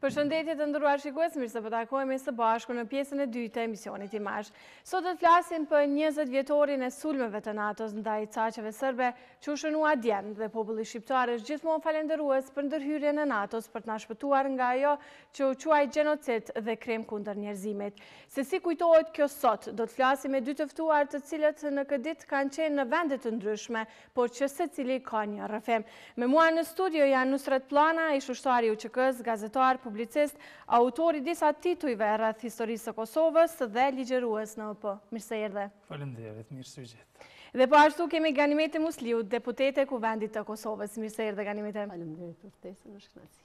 Përshëndetje të nderuar shikues, mirë se po takohemi së bashku në pjesën e dytë të emisionit IMAZH. Sot do të flasim për 20 vjetorin e sulmeve të NATO-s ndaj caqeve serbe që u shënua djem dhe populli shqiptar është gjithmonë falendërues për ndërhyrjen e NATO-s për të na shpëtuar nga ajo që u quaj gjenocid dhe krim kundër njerëzimit. Se si kujtohet kjo sot, do të flasim me dy të ftuar të cilët në këtë ditë kanë qenë në vende të ndryshme, por që secili ka një rrëfim. Me mua në studio janë Nusret Plana, ish ushtari i UÇK-s, gazetar, publicist, autori disa titujve rreth historisë së Kosovës dhe ligjërues në EP. Mirë se erdhe. Faleminderit, mirë se vjet. Dhe po ashtu kemi Ganimete Musliu, deputete e Kuvendit të Kosovës. Mirë se erdhe, Ganimete. Faleminderit për ftesën, është kënaqësi.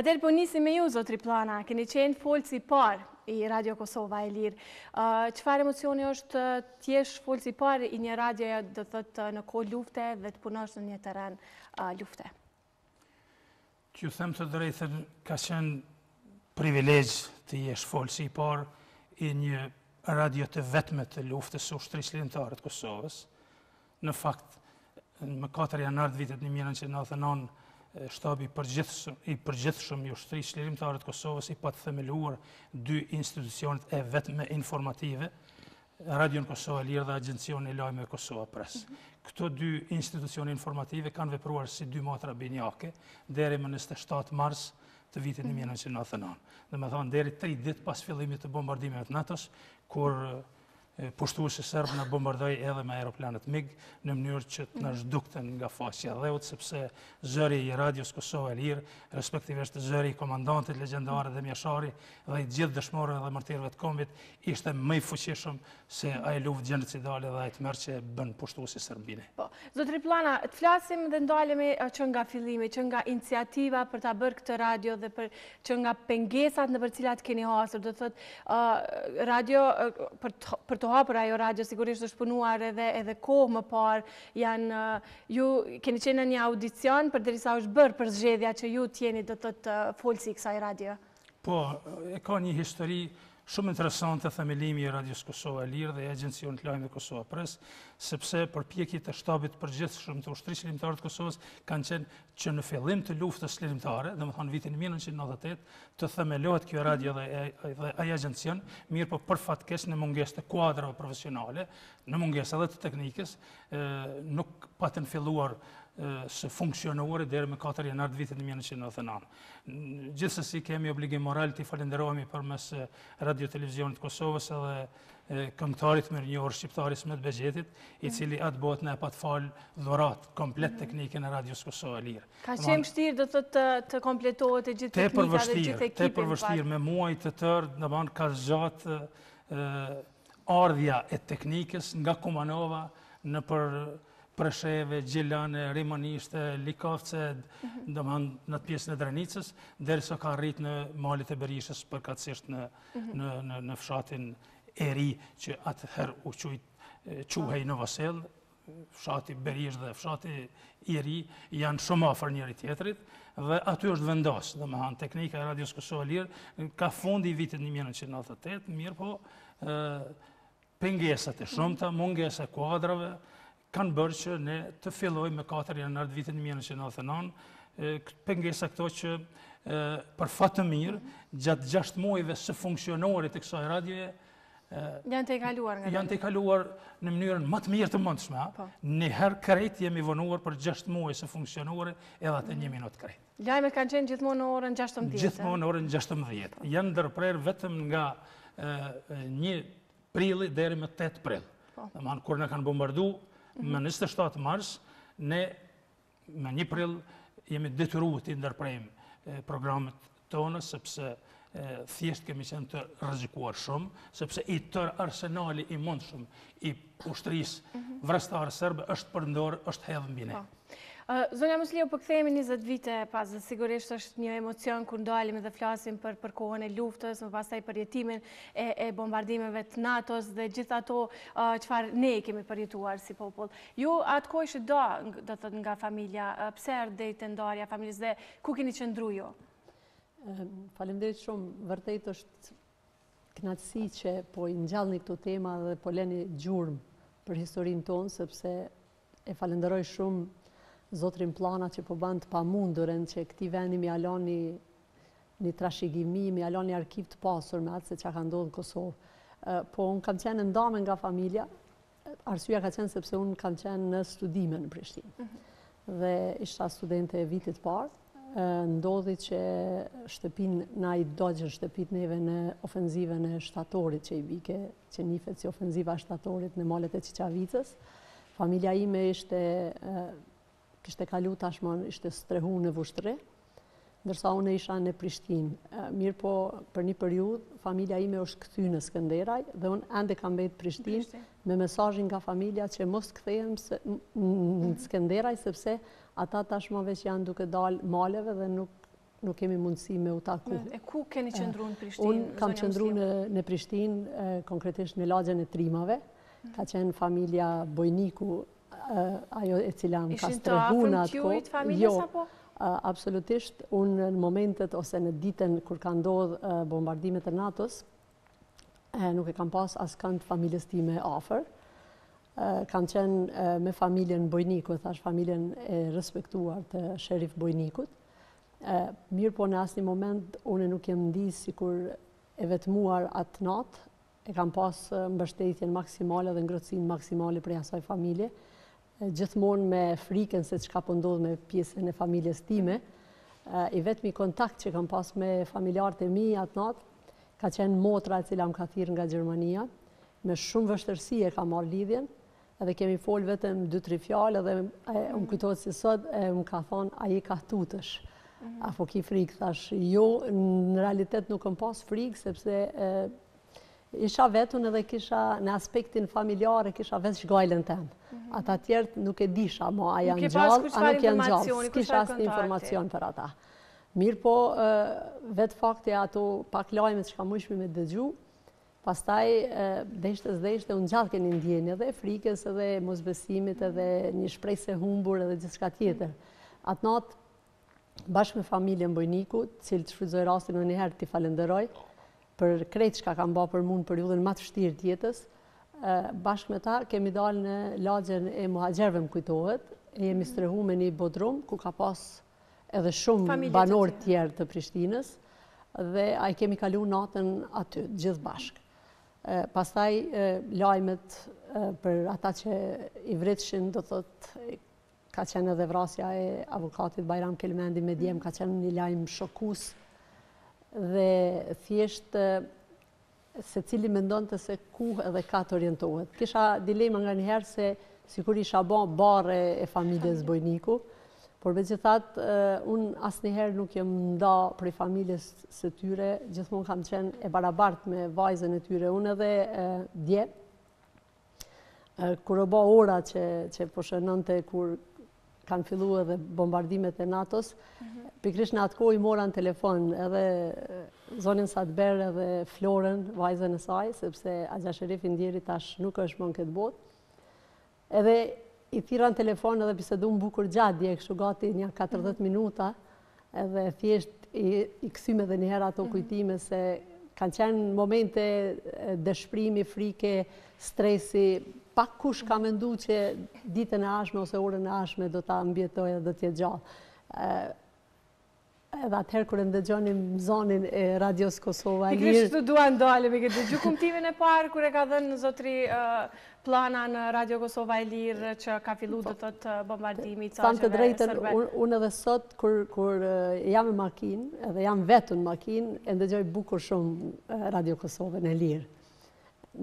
Atëherë po nisim me ju, zotri Plana. Keni qenë folësi i parë i Radio Kosova e Lirë. Çfarë emocioni është të jesh folësi i parë i një radioje, do thotë në kohë lufte dhe të punosh në një terren lufte? Që them të drejtën, ka qenë privilegj të jesh folësi i parë i një radio të vetme të luftës së ushtrisë lirimtare të Kosovës. Në fakt, në 4 janar të vitit 1999, shtabi i përgjithshëm i ushtrisë lirimtare të Kosovës i pa të themeluar 2 institucionet e vetme informative, Radion Kosova Lirë dhe Agjencioni i Lajmeve Kosova Press. Këto 2 institucione informative kanë vepruar si 2 motra binjake deri më 27 mars të vitit 1999. Dhe me thonë, deri 3 ditë pas fillimit të bombardimeve të NATO-s, kur pushtuesi serb në bombardoi edhe me aeroplanet MiG në mënyrë që të na zhdukten nga faqja e dheut, sepse zëri i Radios Kosova e Lirë, respektivisht zëri i komandantit legjendar dhe mjeshari dhe i gjithë dëshmorëve dhe martirëve të kombit, ishte më i fuqishëm se ai luftë gjenocidale dhe ai tmerr që bën pushtuesi Serbine. Po, zotri Plana, të flasim dhe ndalemi që nga fillimi, që nga iniciativa për ta bërë këtë radio dhe që nga pengesat në për cilat keni hasur, do të thotë radio për të hapur ajo radio sigurisht është punuar edhe kohë më parë, ju keni qenë në një audicion përderisa është bërë për zgjedhja që ju t'jeni do të thotë folësi i kësaj radio. Po, e ka një histori shumë interesante themelimi i Radios Kosova e Lirë dhe i Agjencionit të Lajmeve Kosova Press, sepse përpjekjet e shtabit përgjithshëm të ushtrisë lirimtare të Kosovës kanë qenë që në fillim të luftës lirimtare, domethënë vitin 1998, të themelohet kjo radio dhe ai agjencion, mirë po për fatkeq në mungesë të kuadrave profesionale, në mungesë edhe të teknikës, nuk patën filluar së funksionuar deri më 4 janar të vitit 1999. Gjithsesi kemi obligim moral të falenderojmë përmes Radio Televizionit të Kosovës edhe këngëtarit mirënjohur shqiptar Ismet Bexhetit, i cili atë botë na e pat fal dhurat komplet teknike në Radios Kosova e Lirë. Ka qenë vështirë do të të kompletohet e gjithë teknika dhe gjithë ekipin. Tepër vështirë, me muaj të tërë, domethënë ka zgjatë ardhja e teknikës nga Kumanova në për Presheve, Gjilane, Rimanishte, Likovce, domethënë në pjesën e Drenicës, derisa ka arrit në malit e Berishës, përkatësisht në fshatin e ri që atëherë u quhej në Vasell, fshati Berish dhe fshati i ri janë shumë afër njëri tjetrit dhe aty është vendos, domethënë teknika e Radios Kosova Lirë ka fundi i vitit 1998, mirë po pengesat e shumta, mungesa e kuadrave kanë bërë që ne të fillojmë me 4 janar të vitit 1999, pengesa këto që për fat të mirë, gjatë 6 muajve së funksionorit të kësaj radioje, janë të kaluar janë të kaluar në mënyrën më të mirë të mundshme. Në herë krejt jemi vonuar për 6 muaj së funksionorit edhe atë 1 minutë krejt. Lajmet kanë qenë gjithmonë në orën 16. Gjithmonë në orën 16. Janë ndërprerë vetëm nga 1 prilli deri më 8 prill. Domethënë kur na kanë bombarduar më 27 mars, ne me 1 prill jemi detyruar të ndërprejmë programet tona, sepse thjesht kemi qenë të rrezikuar shumë, sepse i tërë arsenali i mundshëm i ushtrisë vrastare serbe është përdorur, është hedhur mbi ne. Zonja Musliu, po kthehemi 20 vite pas, dhe sigurisht është një emocion kur ndalim dhe flasim për kohën e luftës, më pastaj për jetimin e bombardimeve të NATO-s dhe gjithë ato çfarë ne kemi përjetuar si popull. Ju atë kohë që do të thotë nga familja, pse erdhej te ndarja e familjes dhe ku keni qëndruar ju? Faleminderit shumë, vërtet është kënaqësi që po i ngjallni këto tema dhe po lëni gjurmë për historinë tonë, sepse e falenderoj shumë Zotrin Plana që po bën të pamundurën që këtij vendi mi aloni një trashëgimi, me alo një arkiv të pasur me atë se çka ka ndodhur në Kosovë. Po unë kam qenë ndame nga familja, arsyeja ka qenë sepse unë kam qenë në studime në Prishtinë. Dhe isha studente e vitit parë, ndodhi që na i dogjën shtëpit neve në ofenzivën e shtatorit që i bike, që nifet si ofenziva e shtatorit në malet e Qiqavicës. Familja ime kishte kalu tashmon, ishte strehu në Vushtre, ndërsa unë isha në Prishtinë. Mirë po, për një periudhë, familja ime është kthy në Skënderaj dhe unë ende kam mbet Prishtinë me mesazhin nga familja që mos kthehem në Skënderaj sepse ata tashmë veç janë duke dalë maleve dhe nuk kemi mundësi me u taku. E ku keni qëndruar në Prishtinë? Unë kam qëndruar në Prishtinë, konkretisht në lagjen e Trimave. Ka qenë familja Bojniku, ajo e cila më ka strehu në atë kohë. Ishtë të afërm familjes apo? Absolutisht, unë në momentet ose në ditën kur ka ndodhur bombardimet e NATO-s, nuk e kam pas askënd familjes time afër. Kam qenë me familjen Bojniku, thash familjen e respektuar të Sherif Bojnikut. Mirë po në asnjë moment unë nuk jem ndi sikur e vetmuar atë natë, e kam pas mbështetjen maksimale dhe ngrohtësinë maksimale prej asaj familje. Gjithmonë me frikën se çka po ndodh me pjesën e familjes time. I vetmi kontakt që kam pas me familjarët e mi atë natë ka qenë motra e cila më ka thirrë nga Gjermania. Me shumë vështirësi e ka marrë lidhjen, edhe kemi fol vetëm 2-3 fjalë dhe më kujtohet si sot më ka thonë ai ka tutësh. Apo ki frikë, thash, jo, në realitet nuk kam pas frikë sepse isha vetun edhe kisha në aspektin familjare, kisha vetë shgajlën temë. Ata tjertë nuk e disha, a janë gjallë, a nuk janë gjallë. S'kisha asnjë informacion për ata. Mirë po, vetë fakti ato pak lajme që ka mëshmi me dëgju, pastaj deshte unë gjallë keni ndjenjë edhe frikës edhe mosbesimit edhe një shpresë e humbur edhe gjithçka tjetër. Atë natë, bashkë me familjen Bojniku, cilë të shfrytëzoj rastin në njëherë t'i falenderoj, për krejt çka kam bërë për mua në periudhën më të vështirë të jetës, bashkë me ta kemi dalë në lagjen e muhaxherëve, më kujtohet, e jemi strehu me një bodrum ku ka pas edhe shumë banorë tjerë të Prishtinës dhe ai kemi kalu natën aty gjithë bashkë. Pastaj lajmet për ata që i vritshin, do thotë ka qenë edhe vrasja e avokatit Bajram Kelmendi me djem, ka qenë një lajm shokues dhe thjesht se cili mendonte se ku edhe ka të orientohet. Kisha dilema nga njëherë se sikur isha bare e familjes Bojniku, por megjithatë unë asnjëherë nuk jam nda prej familjes së tyre, gjithmonë kam qenë e barabartë me vajzën e tyre. Unë edhe dje, kur u bë ora që po shënonte kur kanë filluar edhe bombardimet e NATO-s, pikërisht në atë kohë i mora në telefon edhe zonin Satber edhe Florën, vajzën e saj, sepse Agja Sherifi ndjeri tash nuk është më në këtë botë. Edhe i thira në telefon edhe bisedum bukur gjatë dje, kështu gati një 40 minuta, edhe thjesht i kthyem edhe një herë ato kujtime se kanë qenë momente dëshprimi, frike, stresi. Pak kush ka mendu që ditën e ashme ose orën e ashme do ta mbjetoj dhe do t'jetë gjallë. Edhe atëherë kur e ndëgjonim zonin e Radios Kosova e Lirë. Pikërisht dua ndalem me këtë dëgju kumtimin e parë kur e ka dhënë zotri plana në Radio Kosova e Lirë që ka filluar do thotë bombardimi i Caqeve të drejtën, unë edhe sot kur jam në makinë, edhe jam vetën në makinë, e ndëgjoj bukur shumë Radio Kosovën e Lirë.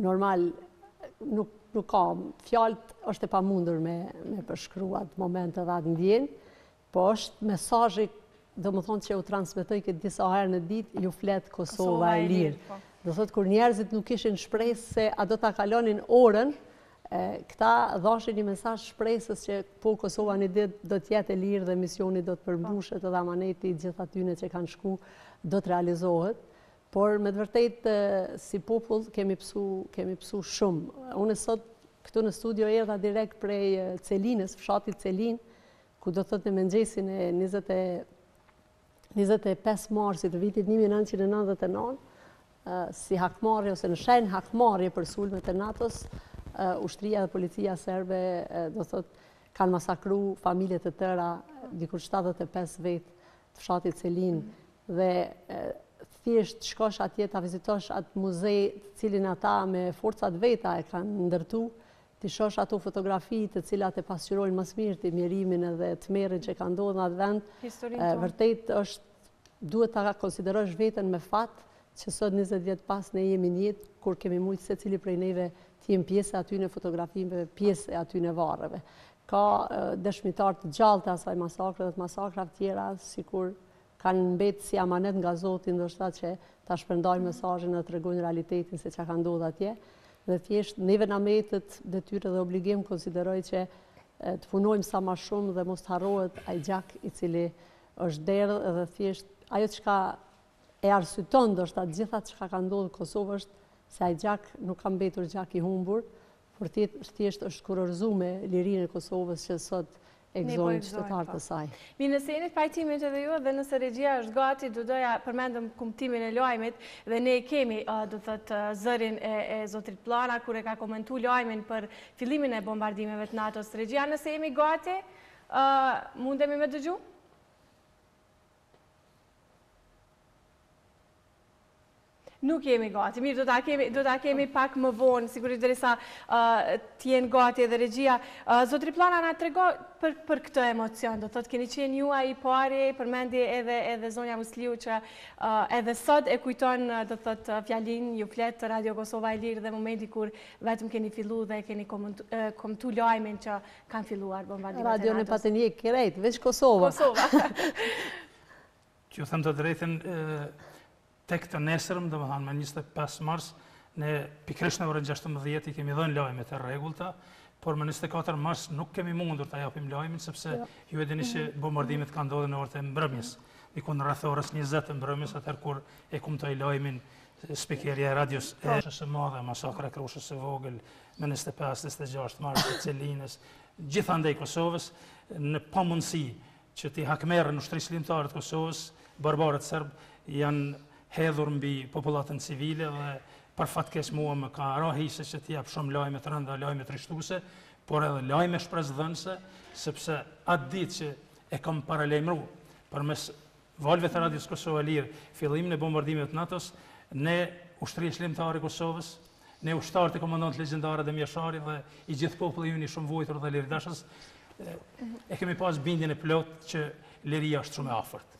Normal nuk ka fjalët, është e pamundur me përshkruat momente dhe atë ndjenjë, po është mesazhi, do më thonë që u transmetoj këtë disa herë në ditë, ju flet Kosova e Lirë. Do thotë kur njerëzit nuk ishin shpresë se a do ta kalonin orën, këta dhashin një mesazh shpresës që po Kosova një ditë do të jetë e lirë dhe misioni do të përmbushet edhe amaneti i gjithë atyne që kanë shku do të realizohet. Por me të vërtetë si popull kemi psu shumë. Unë sot këtu në studio erdha direkt prej Celinës, fshatit Celin, ku do thotë në mëngjesin e 25 marsit të vitit 1999, si hakmarrje ose në shenjë hakmarrje për sulmet e NATO-s, ushtria dhe policia serbe do thotë kanë masakru familjet e tëra, dikur 75 vetë të fshatit Celin. dhe thjesht shkosh atje ta vizitosh atë muze cilin ata me forcat veta e kanë ndërtu, ti shosh ato fotografi të cilat e pasqyrojnë më së miri timërimin edhe tmerrin që ka ndodhur në atë vend. Vërtet duhet ta konsiderosh veten me fat që sot 20 vjet pas ne jemi në jetë kur kemi mujtë secili prej neve të jem pjesë aty në fotografime, pjesë aty në varreve. Ka dëshmitar të gjallë të asaj masakre dhe të masakrave tjera, sikur kanë mbetë si amanet nga Zoti, ndoshta që ta shpërndajnë mesazhin dhe tregojnë realitetin se çka ka ndodhur atje. Dhe thjesht neve na metët detyrë dhe obligim konsideroj që të punojmë sa më shumë dhe mos harrohet ai gjak i cili është derë dhe thjesht ajo çka e arsyeton ndoshta të gjitha çka ka ndodhur në Kosovë është se ai gjak nuk ka mbetur gjak i humbur, por thjesht është kurorzuar me lirinë e Kosovës që sot e gëzojnë qytetarët e saj. Mi nëse jeni pajtimit edhe ju dhe nëse regjia është gati, do doja përmendëm kumtimin e lajmit dhe ne kemi do thëtë zërin e zotrit Plana kur e ka komentu lajmin për fillimin e bombardimeve të NATO-s. Regjia, nëse jemi gati, mundemi me dëgju? Nuk jemi gati. Mirë, do ta kemi pak më vonë, sigurisht derisa t'jenë gati edhe regjia. Zotri Plana na trego për këtë emocion, do thotë keni qenë ju ai pari, përmendi edhe zonja Musliu që edhe sot e kujton do thotë fjalin ju flet Radio Kosova e Lirë dhe momenti kur vetëm keni filluar dhe keni komentu lajmin që kanë filluar bombardimet e NATO-s. Radio në patën je krejt, veç Kosova. Që them të drejtën, tek të nesërm, domethënë me 25 mars, ne pikërisht në orën 16 i kemi dhënë lajmet e rregullta, por me 24 mars nuk kemi mundur ta japim lajmin sepse ju e dini që bombardimet kanë ndodhur në orët e mbrëmjes. Diku në rreth orës 20 të mbrëmjes, atëherë kur e kumtoi lajmin speakerja e radios së madhe, masakra e Krushës së vogël me 25-26 mars të Celinës, gjithandej Kosovës, në pamundësi që t'i hakmerrën ushtrisë ligjtare të Kosovës, barbarët serb janë hedhur mbi popullatën civile dhe për fatkeq mua më ka rahise që t'i jap shumë lajme të rënda, lajme trishtuese, por edhe lajme shpresdhënëse, sepse atë ditë që e kam paralajmëruar përmes valve të Radios Kosova e Lirë fillimin e bombardimeve të NATO-s, ne ushtrisë ligjtare e Kosovës, ne ushtarët e komandantë legjendare dhe mjeshari dhe i gjithë populli ynë i shumë vujtur dhe liridashës, e kemi pas bindjen e plot që liria është shumë e afërt.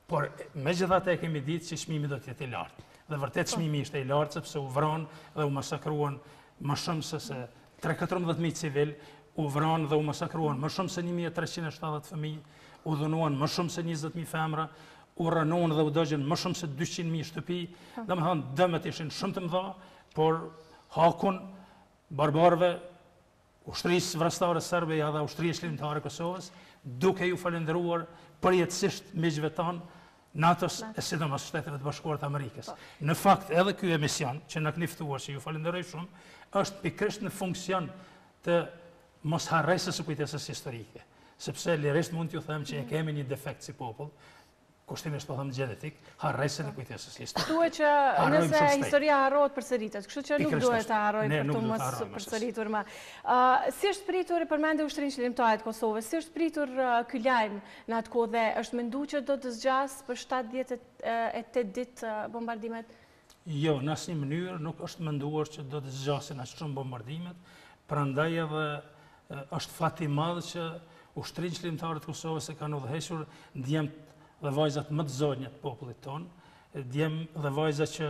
Por megjithatë e kemi ditë që çmimi do të jetë i lartë. Dhe vërtet çmimi ishte i lartë sepse u vranë dhe u masakruan më shumë se 3-14.000 civil, u vranë dhe u masakruan më shumë se 1370 fëmijë, u dhunuan më shumë se 20.000 femra, u rënuan dhe u dëgjën më shumë se 200.000 shtëpi. Domethënë dëmet ishin shumë të mëdha, por hakun barbarëve, ushtrisë vrastare serbe dhe ushtrisë ligjtare Kosovës, duke ju falendëruar përjetësisht miqve tanë, NATO-s e sidomos Shtetet e Bashkuara të Amerikës. Në fakt, edhe ky emision që na keni ftuar, që ju falenderoj shumë, është pikërisht në funksion të mosharrësjes së kujtesës historike, sepse lirisht mund t'ju them që e kemi një defekt si popull, kushtimisht po them gjenetik, harresën e kujtesës historike. Duhet që nëse historia harrohet përsëritet, kështu që nuk duhet ta harrojmë për të mos përsëritur më. Si është pritur përmendë Ushtrisë Ligjtare të Kosovës, si është pritur ky lajm në atë kohë dhe është menduar që do të zgjas për 7-8 ditë bombardimet? Jo, në asnjë mënyrë nuk është menduar që do të zgjasin aq shumë bombardimet, prandaj edhe është fat i madh që Ushtrisë Ligjtare të Kosovës e kanë udhëhequr ndjemt dhe vajzat më të zonjë të popullit tonë, djem dhe vajza që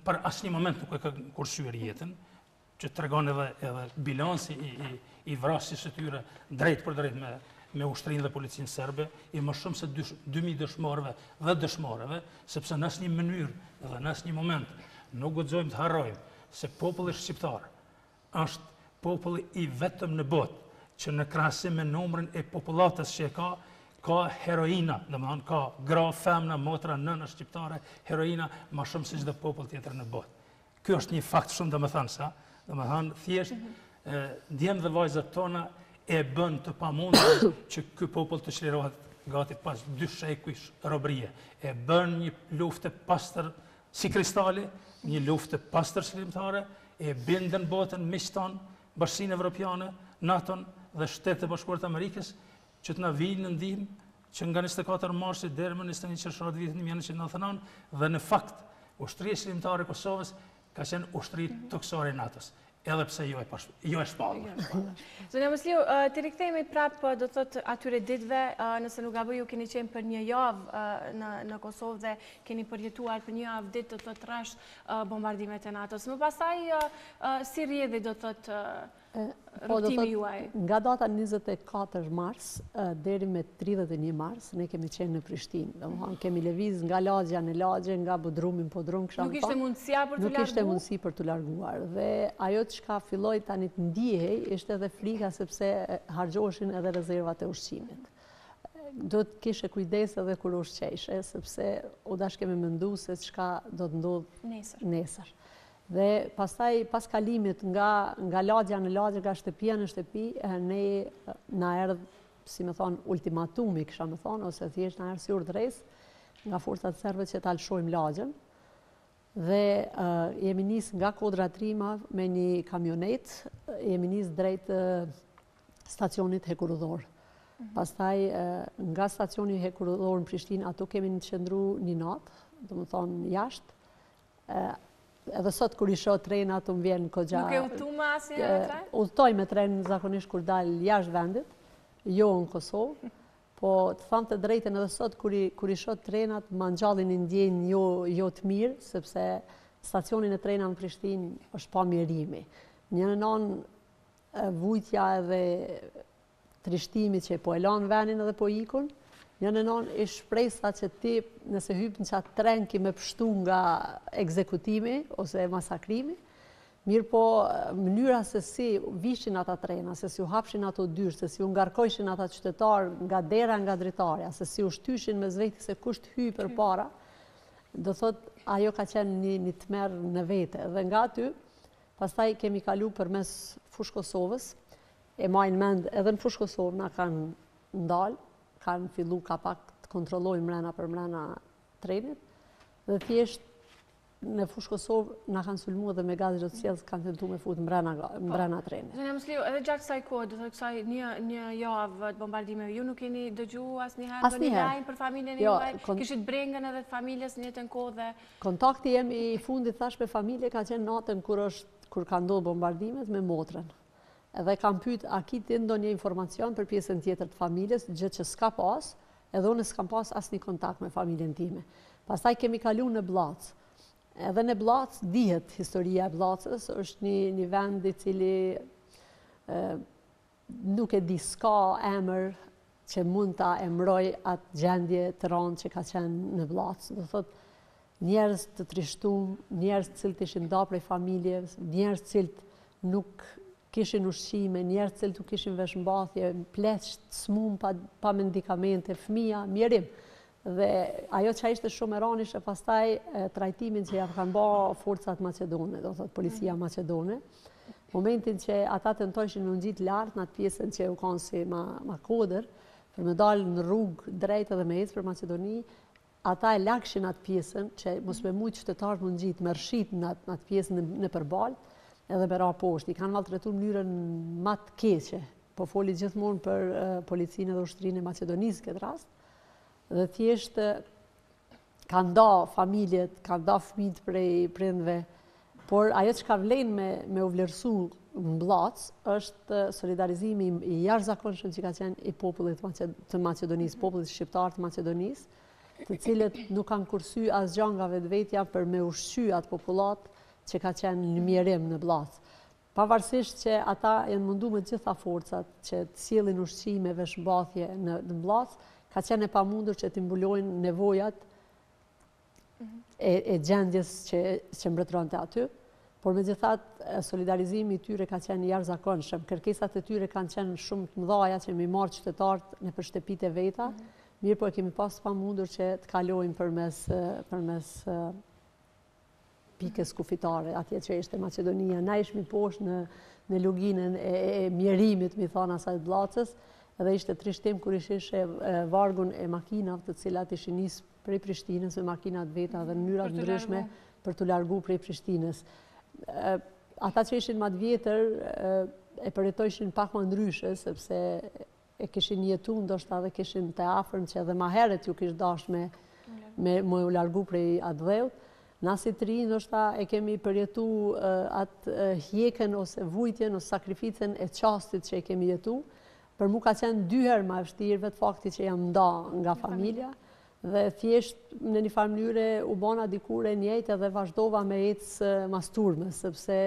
për asnjë moment nuk e ka kurshyer jetën, që tregon edhe bilanci i vrasjes së tyre drejt për drejt me ushtrinë dhe policinë serbe, i më shumë se 2000 dëshmorëve dhe dëshmorëve, sepse në asnjë mënyrë dhe në asnjë moment nuk guxojmë të harrojmë se populli shqiptar është populli i vetëm në botë që në krahasim me numrin e popullatës që ka heroina, domethënë ka gra, femna, motra, nëna shqiptare, heroina më shumë se çdo popull tjetër në botë. Ky është një fakt shumë domethënëse, domethënë thjesht ndjem dhe vajzat tona e bën të pamundur që ky popull të çlirohet gati pas 2 shekuj robërie. E bën një luftë pastër si kristali, një luftë pastër shërimtare, e bindën botën miqton, Bashkinë Evropiane, NATO-n dhe Shtetet e Bashkuara të Amerikës që të na vinë në ndihmë që nga 24 marsi deri më 21 qershor vitin 1999 dhe në fakt ushtria shqiptare e Kosovës ka qenë ushtri toksore e NATO-s, edhe pse jo e shpallur. Zonja Musliu, të rikthehemi prapë do të thotë atyre ditëve, nëse nuk gaboj ju keni qenë për një javë në Kosovë dhe keni përjetuar për një javë ditë do të thotë rrash bombardimet e NATO-s. Më pastaj si rrjedhi do të thotë rrugtimi juaj? Nga data 24 mars deri me 31 mars ne kemi qenë në Prishtinë. Domethënë kemi lëviz nga lagja në lagje, nga budrumi në podrum, Nuk ishte mundësia për të larguar? Nuk ishte mundësi për të larguar. Dhe ajo çka filloi tani të ndihej ishte edhe frika sepse harxhoheshin edhe rezervat e ushqimit. Do të kishe kujdes edhe kur ushqeshe, sepse u dashkemi mendu se çka do të ndodhë nesër. Dhe pastaj pas kalimit nga lagja në lagje, nga shtëpia në shtëpi, ne na erdh, si më thon, ultimatumi, kisha më thon, ose thjesht na erdh si urdhëres nga forcat serbe që ta lëshojmë lagjen. Dhe jemi nis nga Kodra Trima me një kamionet, jemi nis drejt stacionit Hekurudhor. Pastaj nga stacioni Hekurudhor në Prishtinë, ato kemi qëndru një natë, do më thonë jashtë. Edhe sot kur i shoh trenat më vjen kogja. Nuk e udhëtu më asnjëherë me tren? Udhtoj me tren zakonisht kur dal jashtë vendit, jo në Kosovë, po të them të drejtën edhe sot kur i shoh trenat më ngjallin një ndjenjë jo të mirë, sepse stacioni në trena në Prishtinë është pa mirimi. Një anë vujtja edhe trishtimi që po e lanë vendin edhe po ikun, një anë e shpresa që ti nëse hyp në qatë tren ki me pështu nga ekzekutimi ose masakrimi, mirë po mënyra se si vishin ata trena, se si u hapshin ato dyrë, se si u ngarkojshin ata qytetarë nga dera nga dritarja, se si u shtyshin me zveti se kusht hy për para, do thot ajo ka qenë një tmerr në vete. Dhe nga aty, pastaj kemi kalu për mes Fush Kosovës, e majnë mend edhe në Fush Kosovë na kanë ndalë, kanë fillu ka pak të kontrollojnë mrena për mrena trenit, dhe thjesht në Fush Kosovë na kanë sulmu edhe me gaz rrotësjellës kanë tentu me fut mbrana trenit. Zonja Musliu, edhe gjatë kësaj kohë, do të kësaj një javë të bombardimeve, ju nuk keni dëgjuar asnjëherë ndonjë lajm për familjen e juaj? Kishit brengën edhe të familjes në njëjtën kohë dhe kontakti jem i fundit thash me familje ka qenë natën kur ka ndodhur bombardimet me motrën. Edhe kam pyet a kiti ndonjë informacion për pjesën tjetër të familjes, gjë që s'ka pas, edhe unë s'kam pas asnjë kontakt me familjen time. Pastaj kemi kalu në Blac. Edhe në Blac dihet historia e Blacës, është një vend i cili nuk e di s'ka emër që mund ta emroj atë gjendje të rëndë që ka qenë në Blac. Do thot njerëz të trishtum, njerëz të cilët ishin nda prej familjes, njerëz të cilët nuk kishin ushqime, njerëz që nuk kishin veshmbathje, pleqt, smum, pa medikamente, fëmija, mjerim. Dhe ajo që ishte shumë e rëndë ishte pastaj trajtimin që ja kanë bë forcat maqedone, do thot policia maqedone. Momentin që ata tentojshin me ngjit lart në atë pjesën që u kanë si ma kodër, për me dalë në rrugë drejt edhe me ecë për Maqedoni, ata e lakshin atë pjesën që mos me mujt qytetarët më ngjit, me rshit në atë pjesën në përballë, edhe me ra poshtë. I kanë maltretuar në mënyrën më të keqe. Po foli gjithmonë për policinë dhe ushtrinë e Maqedonisë këtë rast. Dhe thjesht kanë nda familjet, kanë nda fëmijët prej prindve, por ajo që ka vlen me u vlerësu në Blac është solidarizimi i jashtëzakonshëm që ka qenë i popullit të Maqedonisë, popullit shqiptar të Maqedonisë, të cilët nuk kanë kursy asgjë nga vetvetja për me ushqy atë popullat që ka qenë në mjerim në Blac. Pavarësisht që ata janë mundu me gjitha forcat që të sjellin ushqime, veshmbathje në Blac, ka qenë e pamundur që të mbulojnë nevojat e gjendjes që mbretëronte aty, por megjithatë solidarizimi i tyre ka qenë i jashtëzakonshëm. Kërkesat e tyre kanë qenë shumë të mëdha që mi marr qytetarët nëpër shtëpitë e veta, mirë po e kemi pas pamundur që të kalojmë përmes pikës kufitare, atje që ishte Maqedonia. Na ishmi poshtë në luginën e mjerimit, mi thonë asaj të Blacës, edhe ishte trishtim kur ishe vargun e makinave të cilat ishin nisë prej Prishtinës me makinat veta dhe në mënyra të ndryshme për të largu prej Prishtinës. Ata që ishin më të vjetër e përjetojshin pak më ndryshe, sepse e kishin jetu, ndoshta dhe kishin të afërm që edhe ma heret ju kish dash me u largu prej atë dheut. Na si të rinj, ndoshta e kemi përjetu atë hjekën ose vujtjen ose sakrificën e qastit që e kemi jetu. Për mu ka qenë 2 herë ma vështirë vetë fakti që jam nda nga familja dhe thjesht në një farë mënyre u bona dikur e njëjtë edhe vazhdova me ecë mas turmës, sepse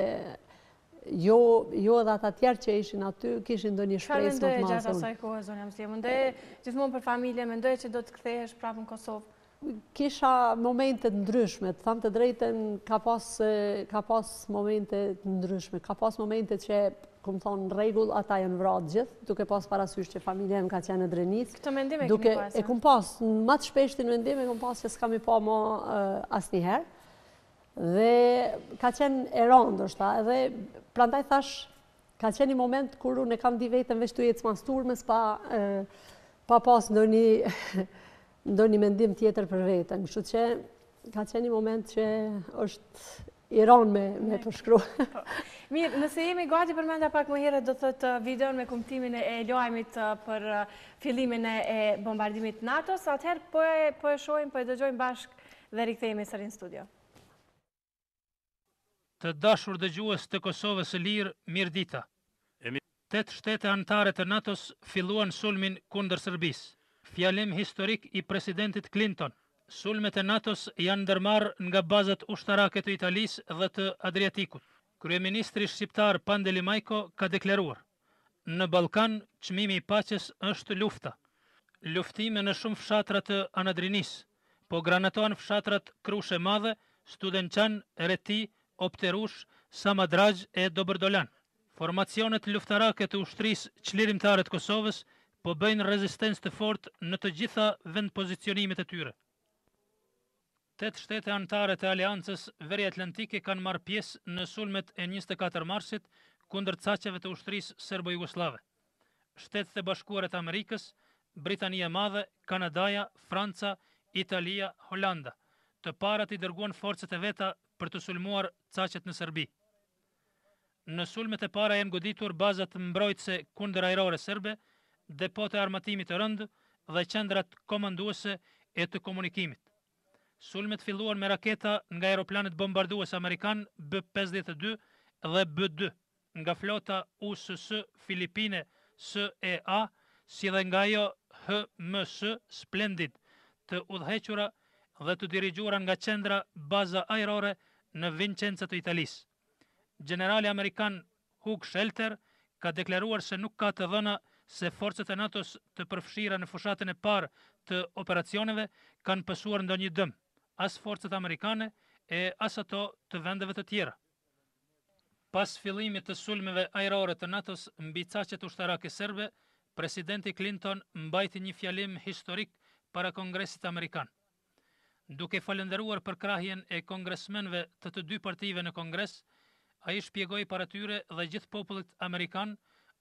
jo edhe ata tjerë që ishin aty kishin ndonjë shpresë më të madhe. Çfarë mendoje gjatë asaj kohe, zonja Mësia? Mendoje gjithmonë për familje, mendoje që do të kthehesh prapë në Kosovë? Kisha momente të ndryshme, të tham të drejten, ka pas momente të ndryshme, ka pas momente që, këmë thonë, në rregull, ata janë vrarë gjithë, duke pas parasysh që familja më ka qenë në Drenicë. Këtë mendim e kemi pas? E kumë pas, më të shpeshtin mendim e kumë pas që s'kam i pa më asnjëherë. Dhe ka qenë e rëndë, edhe prandaj thash, ka qenë një moment kur unë e kam di vetëm veç të jetë mas turmës pa pas ndonjë mendim tjetër për vetën. Kështu që ka qenë një moment që është i rëndë me përshkru. Mirë, nëse jemi gati përmenda pak më herët, do thëtë videon me kumtimin e lajmit për fillimin e bombardimit NATO-s, atëherë po e shohim, po e dëgjojmë bashkë dhe rikthehemi sërinë në studio. Të dashur dëgjues të Kosovës së Lirë, mirëdita. 8 shtete anëtare të NATO-s filluan sulmin kundër Serbisë. Fjalim historik i presidentit Clinton. Sulmet e NATO-s janë ndërmarrë nga bazat ushtarake të Italisë dhe të Adriatikut. Kryeministri shqiptar Pandeli Majko ka deklaruar: në Ballkan, çmimi i paqes është lufta. Luftime në shumë fshatra të Anadrinisë, po granatohen fshatrat Krushe Madhe, Studençan, Reti, Opterush, Samadragj e Dobërdolan. Formacionet luftarake të ushtrisë çlirimtare të Kosovës po bëjnë rezistencë të fortë në të gjitha vend pozicionimet e tyre. 8 shtete anëtare të Aleancës Veriatlantike kanë marrë pjesë në sulmet e 24 marsit kundër caqeve të ushtrisë serbo-jugoslave. Shtetet e Bashkuara të Amerikës, Britania e Madhe, Kanadaja, Franca, Italia, Holanda, të parat i dërguan forcet e veta për të sulmuar caqet në Serbi. Në sulmet e para janë goditur bazat mbrojtëse kundër ajrore serbe, depote armatimit të rëndë dhe qendrat komanduese e të komunikimit. Sulmet filluan me raketa nga aeroplanet bombardues amerikan B-52 dhe B-2, nga flota USS Filipine SEA, si dhe nga ajo HMS Splendid, të udhëhequra dhe të dirigjuara nga qendra baza ajrore në Vicenza të Italisë. Generali amerikan Hugh Shelter ka deklaruar se nuk ka të dhëna se forcet e NATO-s të përfshira në fushatën e parë të operacioneve kanë pësuar ndonjë dëm, as forcet amerikane e as ato të vendeve të tjera. Pas fillimit të sulmeve ajrore të NATO-s mbi caqet ushtarake serbe, presidenti Clinton mbajti një fjalim historik para Kongresit Amerikan. Duke falendëruar për krahjen e kongresmenëve të 2 partive në Kongres, ai shpjegoi para tyre dhe gjithë popullit amerikan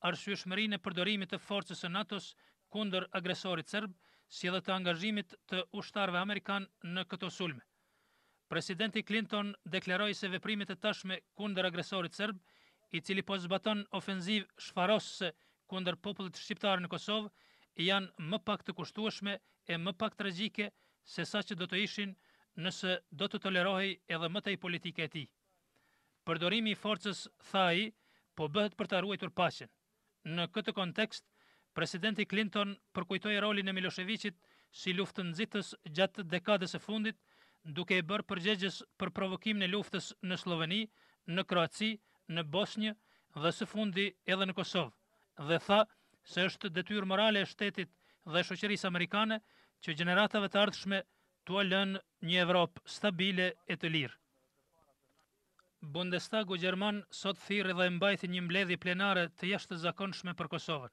arsyeshmërinë e përdorimit të forcës së NATO-s kundër agresorit serb, si edhe të angazhimit të ushtarëve amerikan në këto sulme. Presidenti Clinton deklaroi se veprimet e tashme kundër agresorit serb, i cili po zbaton ofenziv shfarosëse kundër popullit shqiptar në Kosovë, janë më pak të kushtueshme e më pak tragjike se sa që do të ishin nëse do të tolerohej edhe më tej politike e tij. Përdorimi i forcës, tha ai, po bëhet për ta ruajtur paqen. Në këtë kontekst, presidenti Clinton përkujtoi rolin e Miloševićit si luftënxitës gjatë dekadës së fundit, duke i bërë përgjegjës për provokimin e luftës në Sloveni, në Kroaci, në Bosnjë dhe së fundi edhe në Kosovë, dhe tha se është detyrë morale e shtetit dhe shoqërisë amerikane që gjeneratave të ardhshme t'u lënë një Evropë stabile e të lirë. Bundestagu Gjerman sot thirrë dhe mbajti një mbledhje plenare të jashtëzakonshme për Kosovën.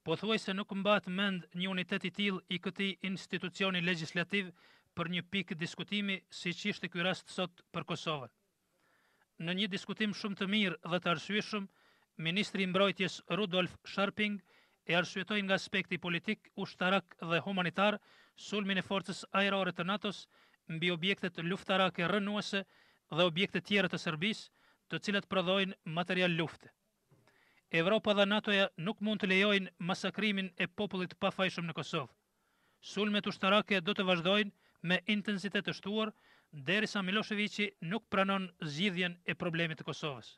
Pothuajse nuk mbahet mend një unitet i tillë i këtij institucioni legjislativ për një pikë diskutimi siç ishte ky rast sot për Kosovën. Në një diskutim shumë të mirë dhe të arsyeshëm, ministri i mbrojtjes Rudolf Scharping e arsyetoi nga aspekti politik, ushtarak dhe humanitar sulmin e forcës ajrore të NATO-s mbi objektet luftarake rënuese dhe objekte tjera të Serbisë, të cilat prodhojnë material lufte. Evropa dhe NATO-ja nuk mund të lejojnë masakrimin e popullit pafajshëm në Kosovë. Sulmet ushtarake do të vazhdojnë me intensitet të shtuar, derisa Miloševići nuk pranon zgjidhjen e problemit të Kosovës.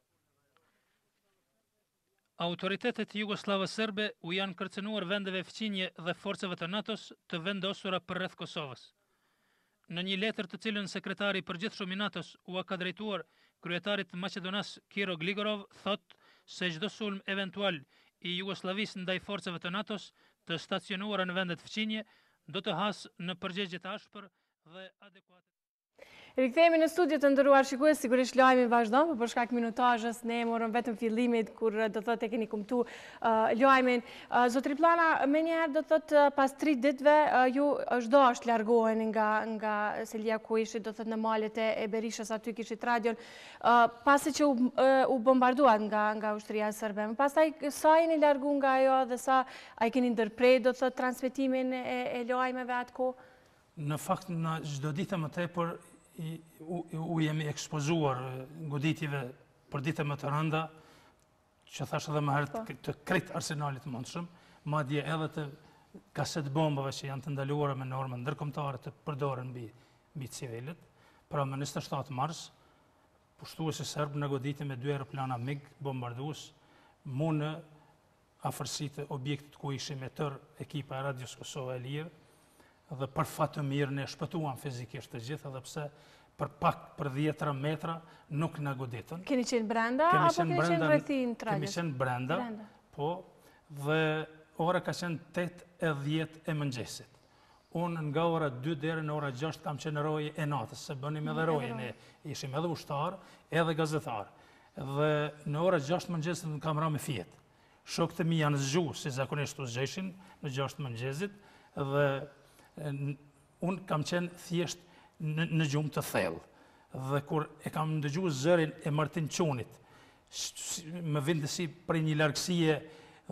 Autoritetet jugoslavë serbe u janë kërcënuar vendeve fqinje dhe forceve të NATO-s të vendosura përreth Kosovës. Në një letër të cilën sekretari i përgjithshëm i NATO-s u ka drejtuar kryetarit të Maqedonisë Kiro Gligorov, thotë se çdo sulm eventual i Jugosllavisë ndaj forceve të NATO-s të stacionuara në vendet fqinje do të hasë në përgjigje të ashpër dhe adekuate. Rikthehemi në studio të nderuar shikues, sigurisht lajmi vazhdon, por për shkak minutazhës ne morëm vetëm fillimit kur do thotë e keni kumtu lajmin. Zotri Plana, menjëherë do thotë pas 3 ditëve ju është largohen nga Selia ku ishit do thotë në malet e Berishës, aty kishit radion, pasi që u bombarduat nga ushtria serbe. Pastaj sa jeni largu nga ajo dhe sa ai keni ndërprer do thotë transmetimin e lajmeve atko? Në fakt në çdo ditë më tepër u jemi ekspozuar goditjeve për dite më të rënda, që thash edhe më herët të krejt arsenalit mundshëm, madje edhe të kaset bombave që janë të ndaluara me norma ndërkombëtare të përdoren mbi civilët. Pra më 27 mars, pushtuesi serb në goditje me 2 aeroplana MiG bombardues mu në afërsitë e objektit ku ishim me tër ekipa e Radios Kosova e Lirë, dhe për fatë mirë ne shpëtuam fizikisht të gjithë, edhe pse për pak për 10 metra nuk na goditën. Keni qenë brenda apo keni qenë rrethin trajës? Kemi qenë brenda, po, dhe ora ka qenë 8:10 e mëngjesit. Unë nga ora 2 deri në ora 6 kam qenë roje e natës, se bënim edhe roje, ne ishim edhe ushtar, edhe gazetar. Dhe në ora 6 mëngjesit në kam ra me fjetë. Shokët e mi janë zgju, si zakonisht u zgjeshin në 6 mëngjesit, dhe unë kam qenë thjesht në gjumë të thellë. Dhe kur e kam ndëgju zërin e Martin Qunit, më vinte si prej një largësie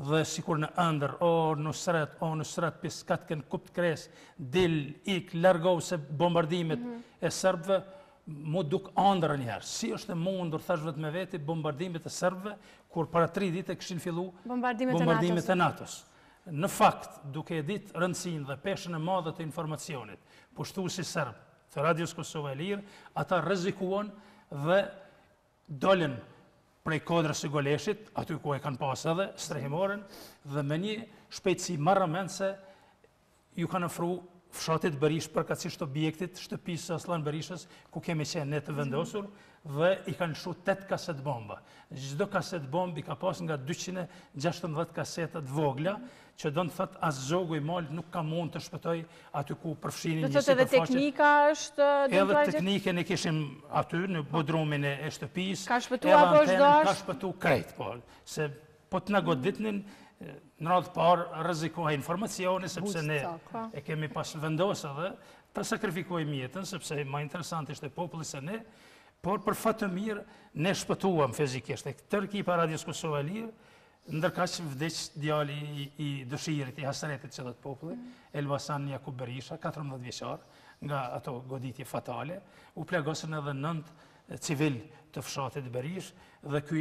dhe sikur në ëndër, o nusret, piskat kënë kupt kres, dil, ik, largohu se bombardimet e serbëve, mu duk andër njerë. Si është e mundur, thash vetë me veti, bombardimet e serbëve, kur para 3 dite këshin fillu bombardimet e NATO-s. Në fakt, duke e ditë rëndësinë dhe peshën e madhe të informacionit, pushtuesi serb të Radios Kosova e Lirë, ata rrezikuan dhe dolën prej kodrës së Goleshit, aty ku e kanë pas edhe strehimoren, dhe me një shpejtësi marrëmendse ju kanë ofruar fshatit Berish përkatësisht objektit shtëpisë së Aslan Berishës, ku kemi qenë ne të vendosur, dhe i kanë lëshu 8 kaset bomba. Çdo kaset bomb i ka pas nga 216 kasetat vogla, që do në thëtë asë zogu i malit nuk ka mund të shpëtoj aty ku përfshinin një sipërfaqe. Dhe edhe teknika është... Edhe teknike ne kishim aty në bodrumin e shtëpisë. Ka shpëtu apo është dash? Ka shpëtu krejt, po. Se po të nga goditnin, në radhë parë rrezikohej informacioni, sepse ne e kemi pas vendosë edhe të sakrifikojmë jetën, sepse ma interesant ishte populli se ne, por për fatë të mirë ne shpëtuam fizikisht. Tërë ekipa Radios Kosova e Lirë, ndërka që vdeq djali i dëshirit, i hasretit që dhe të populli, Elbasan Jakub Berisha, 14 vjeçar, nga ato goditje fatale, u plagosën edhe 9 civil të fshatit Berish, dhe kjo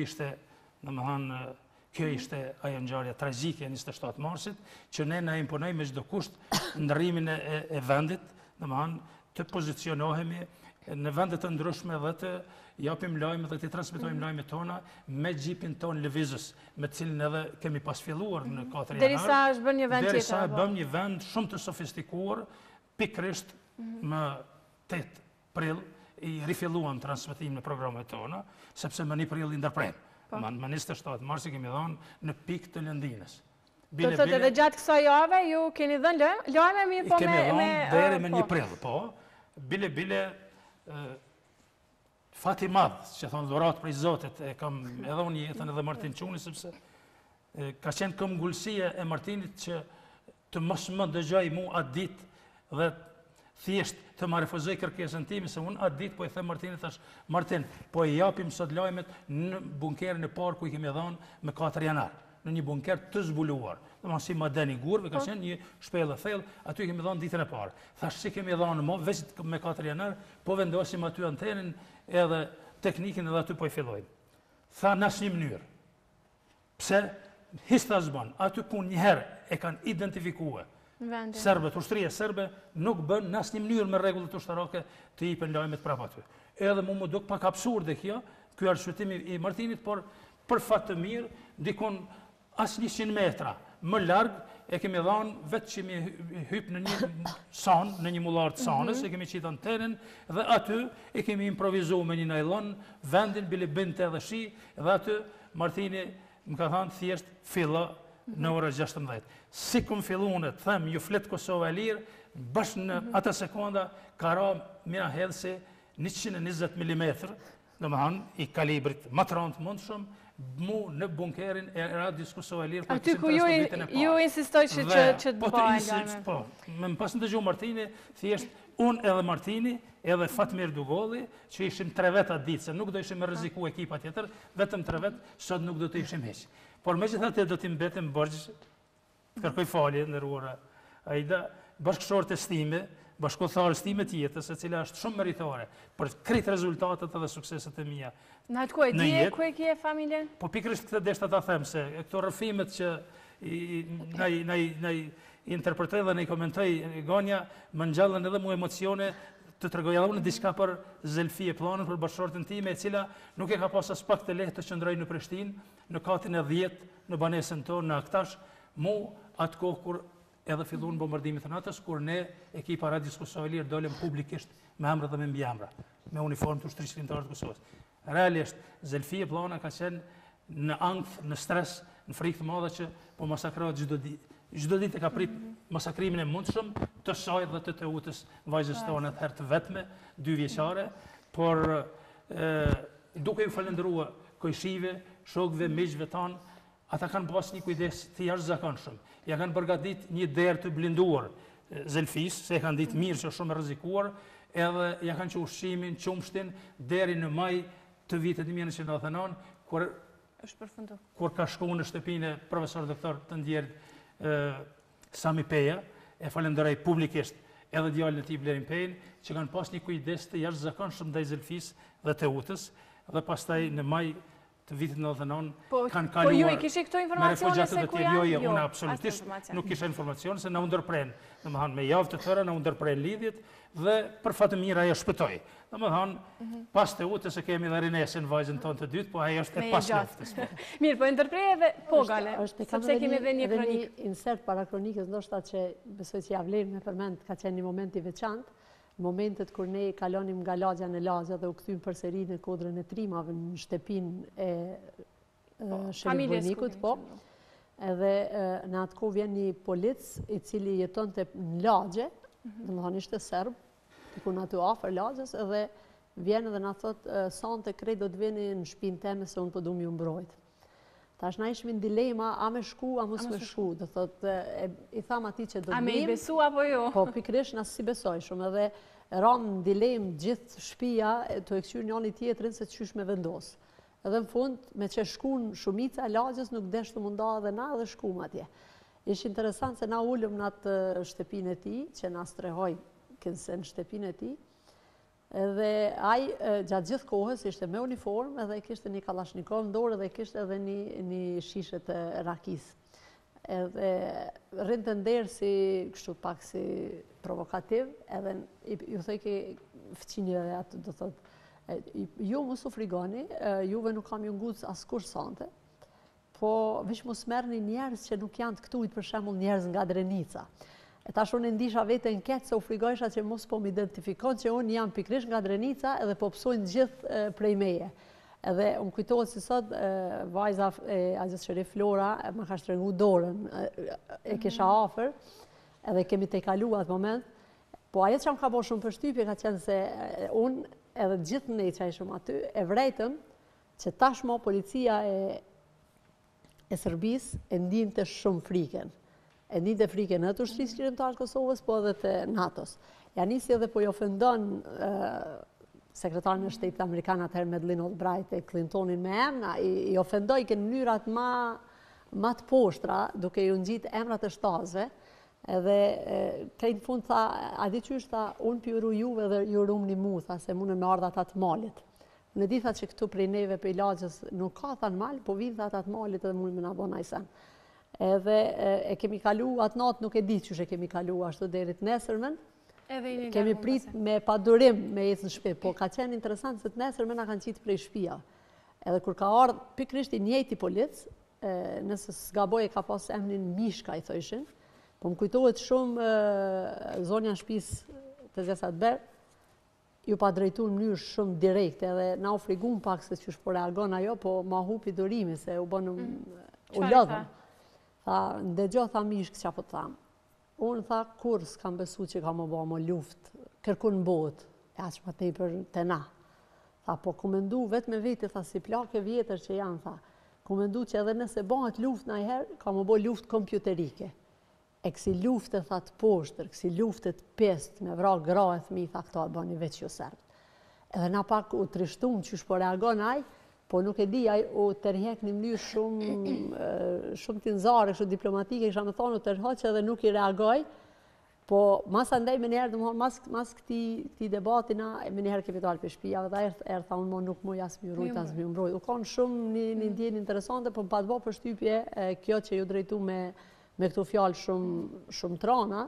ishte ajo ngjarje tragjike 27 marsit, që ne na imponoj me çdo kusht ndërrimin e vendit, të pozicionohemi në vendet të ndryshme dhe të japim lajme dhe të transmitojmë lajme tona me gjipin ton lëvizës, me cilin edhe kemi pas filluar në 4 janar. Derisa është bën një vend tjetër. Derisa bëm një vend shumë të sofistikuar, pikrisht më 8 prill i rifilluam transmitimin e programeve tona, sepse më 1 prill i ndërprem. Më 27 marsi kemi dhënë në pikë të lëndinës. Do të thotë edhe gjatë kësaj jave ju keni dhënë lajme mirë po me... Kemi dhënë deri me 1 prill, po. Bile fati madh, që thonë dhurat prej Zotit, e kam edhe unë jetën edhe Martin Quni, sepse ka qenë këmbgulësia e Martinit që të mos më dëgjoj mu atë ditë dhe thjesht të ma refuzoj kërkesën time, se unë atë ditë po i them Martinit, thash, Martin, po i japim sot lajmet në bunkerin e parë ku i kemi dhënë me 4 janar, në një bunker të zbuluar. Dhe si madeni gurve, ka qenë një shpellë thellë, aty kemi dhënë ditën e parë. Thash, si kemi dhënë më, veç me 4 janar, po vendosim aty antenin edhe teknikin edhe aty po i fillojmë. Tha, në asnjë mënyrë. Pse hista zban, aty ku njëherë e kanë identifikue Serbët, ushtria serbe nuk bën në asnjë mënyrë me rregullat ushtarake të jepin lajmet prapë aty. Edhe mu duk pak absurde kjo, ky arsyetimi i Martinit, por për fat të mirë, dikon as 100 metra më larg e kemi dhënë vetë që mi hyp në një san, në një mullar të sanës, e kemi qitë antenën dhe aty e kemi improvizuar me një nylon vendin bile binte edhe shi, dhe aty Martini më ka thënë thjesht filla në ora 16. Si kum fillunë të them ju flet Kosova e lirë, bash në ata sekonda ka ra mira hedhse 120 mm, domethënë i kalibrit më të rëndë mundshëm, mu në bunkerin e radios Kosova e lirë. Aty ku ju insistoj që të bëjnë lajme. Po, më pas në dëgju Martini, thjesht unë edhe Martini, edhe Fatmir Dugolli, që ishim 3 vetë atë ditë, se nuk do ishim me rreziku ekipa tjetër, vetëm 3 vetë, sot nuk do të ishim heq. Por megjithatë do t'i mbetem borxh, kërkoj falje nderuara Aida, bashkëshorët e stime, bashkëkohëtarës time të jetës, e cila është shumë meritare për krejt rezultatet dhe sukseset e mia. Në atë ku e dje, ku e kje familjen? Po pikërisht këtë deshta ta them se këto rrëfimet që na interpretoj dhe na i komentoj Gonja, më ngjallën edhe mu emocione të tregoj edhe unë diçka për Zelfi e planën për bashkëshortën time, e cila nuk e ka pas as pak të lehtë të qëndrojë në Prishtinë, në katin e 10, në banesën tonë në Aktash, mu atë kohë kur edhe filluan bombardimet e NATO-s, kur ne ekipa Radios Kosova e Lirë dolëm publikisht me emra dhe me mbiemra, me uniformë të ushtrisë shkrimtare të Kosovës. Realisht Zelfi e plana ka qenë në ankth, në stres, në frikë të madhe që po masakrohet çdo ditë. Çdo ditë ka prit masakrimin e mundshëm të saj dhe të Teutës, vajzës tonë atëherë të vetme, 2 vjeçare, por duke ju falendëruar kojshive, shokëve, miqve tanë, ata kanë pas një kujdes të jashtëzakonshëm. Ja kanë përgatit një derë të blinduar Zelfis, se e kanë ditë mirë që është shumë e rrezikuar, edhe ja kanë që ushqimin, qumshtin, deri në maj të vitit 1999, kur ka shku në shtëpinë e profesor doktor të ndjerit Sami Peja, e falenderoj publikisht edhe djalin e tij Blerin Pejn, që kanë pas një kujdes të jashtëzakonshëm ndaj Zelfis dhe Teutës, dhe pastaj në maj të vitit 99 kanë kaluar. Po ju i kishit këto informacione se ku janë? Jo, unë absolutisht nuk kisha informacione se na u ndërpren. Domethënë me javë të tëra na u ndërpren lidhjet dhe për fat të mirë ajo shpëtoi. Domethënë pas Teutës e kemi dhe Rinesën vajzën tonë të dytë, po ajo është e pasloftës. Mirë, po ndërprej edhe po gale. Sepse kemi edhe një kronikë. Një insert para kronikës, ndoshta që besoj që ja vlen me përmend, ka qenë një moment i veçantë. Momentet kur ne kalonim nga lagja në lagja dhe u kthym përsëri në kodrën e trimave në shtëpinë e Shërbënikut, po. Edhe në atë kohë vjen një polic i cili jetonte në lagje, domethënë ishte serb, ku na aty afër lagjës, edhe vjen edhe na thot sonte krejt do të vini në shtëpinë time se unë po duam ju mbrojt. Tash na ishim në dilema, a me shku, a mos me shku. Do thot, i tham atij që do të vim. A me i besu apo jo? Po, pikërisht na si besoj shumë, edhe ram në dilemë gjithë shtëpia të e kthyer njëri tjetrin se çysh me vendos. Edhe në fund, me që shkun shumica lagjës nuk desh të munda edhe na dhe shkum atje. Ishte interesant se na ulëm në atë shtëpinë e tij, që na strehoi kënse në shtëpinë e tij. Edhe ai gjatë gjithë kohës ishte me uniformë, edhe kishte një kalashnikov në dorë dhe kishte edhe një shishe të rakis. Edhe rrinte nder si kështu pak si provokativ, edhe ju thoj ke fëqinjeve atë, do thot, ju mos u frigoni, juve nuk kam ju nguc askur sante, po veç mos merrni njerëz që nuk janë të këtujt, për shembull njerëz nga Drenica. E tash unë ndisha veten keq se u frigojsha që mos po m'identifikon që unë jam pikërisht nga Drenica edhe po psojnë gjithë prej meje. Edhe unë kujtohet si sot vajza e Agjës Sherif Flora më ka shtregu dorën, e kisha afër, edhe kemi tejkalu atë moment, po ajo që më ka bërë shumë përshtypje ka qenë se unë edhe gjithë ne që ishim aty, e vrejtëm që tashmo policia e Serbisë e ndinte shumë frikën. E ndinte frikën në të ushtrisë shkrimtare të Kosovës, po edhe të NATO-s. Ja nisi edhe po i ofendon sekretarin e shtetit amerikan atëherë Madeleine Albright e Clintonin me emra, i ofendoi në mënyrat ma të poshtra, duke ju ngjit emrat e shtazëve, edhe krejt në fund tha, a di qysh tha, unë pjuru juve dhe ju rumni mu, tha se mune me ardha ta të malit. Në di tha që këtu prej neve për ilagjës nuk ka thanë mal, po vinë tha atë malit edhe mund me na bona i sen. Edhe e kemi kalu atë natë, nuk e di që kemi kalu ashtu derit nesërmen. Kemi prit me padurim me ecë në shtëpi, po ka qenë interesant se të nesërmen na kanë qitë prej shtëpia. Edhe kur ka ardhur pikërisht i njëjti polic, nëse s'gaboj ka pas emrin Mishka i thoshin, po më kujtohet shumë zonja shtëpisë të Zesat Ber, ju pa drejtu në mënyrë shumë direkte edhe na u frigun pak se që po reagon ajo, po ma hupi durimi se u bën u lodhëm. Tha, ndëgjo tha Mishkë që po të thamë. Unë tha, kur s'kam besu që ka më bo më luft, kërkun në botë, e aq më tepër të na. Tha, po ku mendu vetë me vete, tha, si plake vjetër që janë, tha, ku mendu që edhe nëse bëhet luft në herë, ka më bo luft kompjuterike. E kësi luftet, tha, të poshtër, kësi luftet pest, me vra gra e thmi, tha, këto e bëni veç jo serbë. Edhe na pak u trishtum që shpo reagon aj, po nuk e di, aj u tërhek një mënyrë shumë t'inzare, shumë diplomatike, isha me thonë u tërhoqë edhe nuk i reagoj, po mas andaj me njerë, mas këti debatina, me njerë kemi dalë për shpia, dhe erë tha unë mo nuk mu jasë mi urujt, asë mi umbrojt. U konë shumë një ndjenë interesante, po pa të bo për shtypje, kjo që ju drejtu me këtu fjallë shumë trana,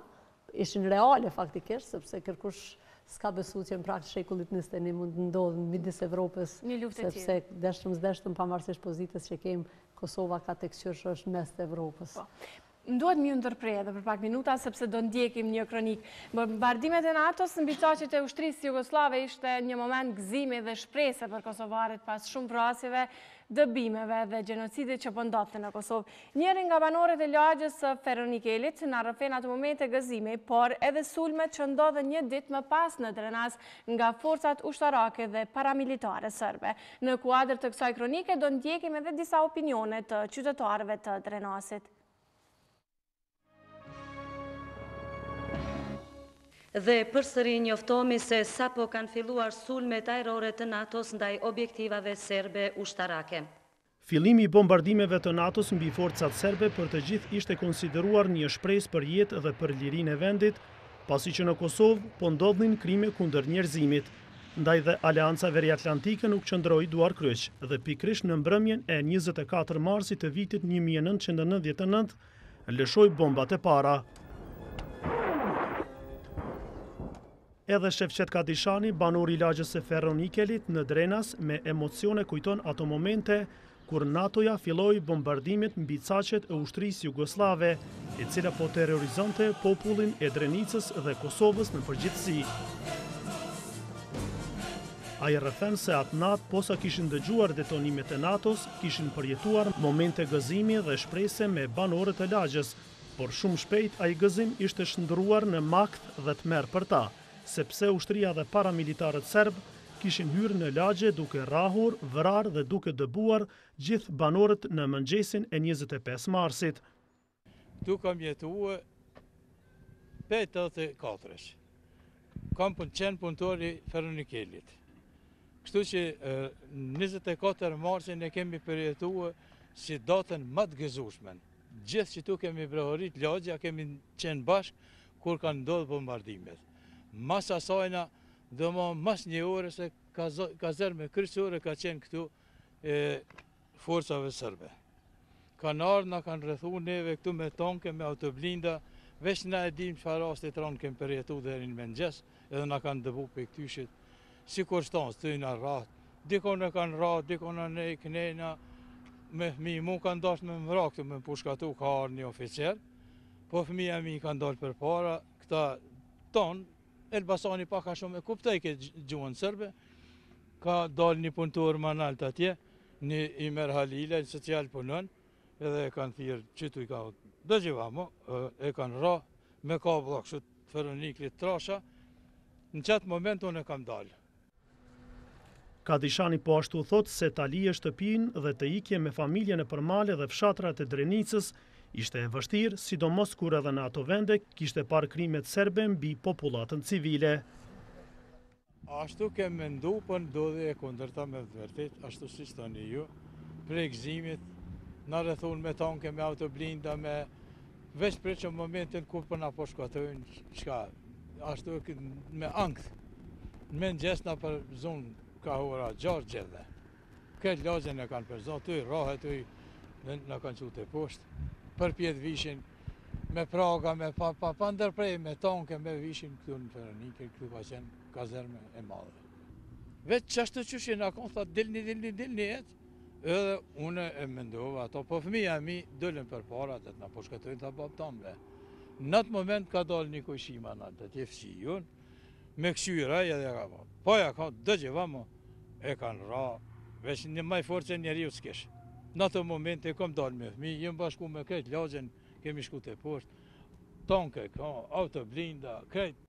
ishin reale faktikisht, sepse kërkush s'ka besu që në praktë shekullit 21 mund të ndodhë në midis Evropës, sepse deshtëm pavarësisht pozitës që kemë, Kosova ka tekstyrë që është mes të Evropës. Nduhet mi ndërprej edhe për pak minuta, sepse do ndjekim një kronik. Bombardimet e NATO-s në mbi qaqet e ushtrisë jugoslave ishte një moment gëzimi dhe shprese për kosovarët pas shumë vrasjeve, dëbimeve dhe gjenocidit që pëndodhte në Kosovë. Njëri nga banorët e lagjës së Ferronikelit në rrëfen atë momente gëzimi, por edhe sulmet që ndodhe një dit më pas në Drenas nga forcat ushtarake dhe paramilitare sërbe. Në kuadër të kësaj kronike do ndjekim edhe disa opinione të qytetarëve të Drenasit. Dhe përsëri njoftomi se sapo kanë filluar sulmet ajrore të NATO-s ndaj objektivave serbe ushtarake. Fillimi i bombardimeve të NATO-s mbi forcat serbe për të gjithë ishte konsideruar një shpresë për jetë dhe për lirinë e vendit, pasi që në Kosovë po ndodhin krime kundër njerëzimit. Ndaj dhe Aleanca Veriatlantike nuk qëndroi duar kryq dhe pikërisht në mbrëmjen e 24 marsit të vitit 1999 lëshoi bombat e para. Edhe Shefqet Kadishani, banor i lagjës së Ferronikelit në Drenas, me emocione kujton ato momente kur NATO-ja filloi bombardimet mbi caqet e ushtrisë jugoslave, e cila po terrorizonte popullin e Drenicës dhe Kosovës në përgjithësi. Ai rrëfen se atë natë posa kishin dëgjuar detonimet e NATO-s, kishin përjetuar momente gëzimi dhe shprese me banorët e lagjës, por shumë shpejt ai gëzim ishte shndruar në makth dhe tmerr për ta, sepse ushtria dhe paramilitarët serb kishin hyrë në lagje duke rrahur, vrarë dhe duke dëbuar gjithë banorët në mëngjesin e 25 marsit. Tu kam jetuar 84-sh. Kam qenë punëtor i Ferronikelit. Kështu që 24 marsin e kemi përjetuar si datën më të gëzueshme. Gjithë që tu kemi brehorit lagja, kemi qenë bashkë kur kanë ndodhur bombardimet. Mas asajna, do më mas një ore se kazerme kryesore ka qenë këtu forcave sërbe. Kanë ardhur, na kanë rrethu neve këtu me tonke, me autoblinda, veç na e dim çfarë rasti tron kemi përjetu deri në mëngjes, edhe na kanë dëbu për këtyshit. Si konstancë të na rrat, dikon e kanë rrat, dikon e ne kënena, me fëmijë mu kanë dashur me më këtu me pushkatu, ka ardhur një oficer, po fëmija mi kanë dalë përpara, këta tonë, Elbasani paka shumë e kuptoj këtë gjuhën sërbe, ka dalë një punëtor manalt atje, një Imer Halile, një social punon, edhe e kanë thirë qëtu i ka dëgjiva mo, e kanë ra, me ka vëllak shumë Ferroniklit trasha, në qatë moment unë e kam dalë. Kadishani po ashtu thot se ta lije shtëpin dhe të ikje me familjen e përmale dhe fshatrat e Drenicës ishte e vështirë, sidomos kur edhe në ato vende kishte parë krimet serbe mbi popullatën civile. Ashtu kem mendu, po ndodhi e kundërta me vërtet, ashtu si stoni ju, prej gëzimit, na rrethun me tanke, me autoblinda, me veç për që momentin kur për na po shkatojnë, ashtu me angth. Në mëngjes na për zonë ka hura 6 gjithë. Këtë lagjen e kanë përzon, të i rahet, në kanë qute poshtë, për pjetë vishin, me praga, me pa ndërprej, me tanke, me vishin këtu në Feronike, këtu ka qenë kazerme e madhe. Vetë qashtu qëshin a konë, thot, dilni jetë, edhe une e mendova ato, po fëmija mi dëllën për para, të nga po shkëtojnë të babë tambe. Në atë moment ka dalë një kojshima në të tjefësi jonë, me kësyra edhe ka po. Po ja ka dëgjeva mo, e kanë ra, veç një maj forë që njeri u s'kesh. Në atë moment e kom dalë me fëmi, jem bashku me këtë lagjen, kemi shku të poshtë, tanke, auto blinda, këtë.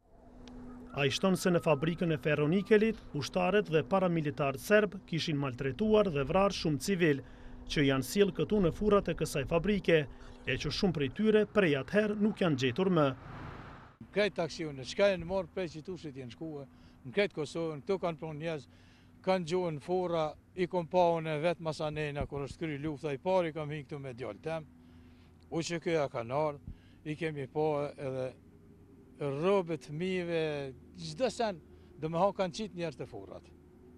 A i shtonë se në fabrikën e Feronikelit, ushtarët dhe paramilitarët serbë kishin maltretuar dhe vrarë shumë civil, që janë sjellë këtu në furat e kësaj fabrike, e që shumë prej tyre prej atëherë nuk janë gjetur më. Në këtë aksione, qka e në morë prej që tu shit jenë shkue, në këtë Kosovën, këtu kanë pronë njëzë, kanë gjohën fora, i kom paun e vetë masanena, kër është kry lufta, i pari kam hinë këtu me djallë tem, u që këja kanë ardhë, i kemi pa edhe robët, mive, gjithë sen, dhe me ha kanë qitë njerë të forat.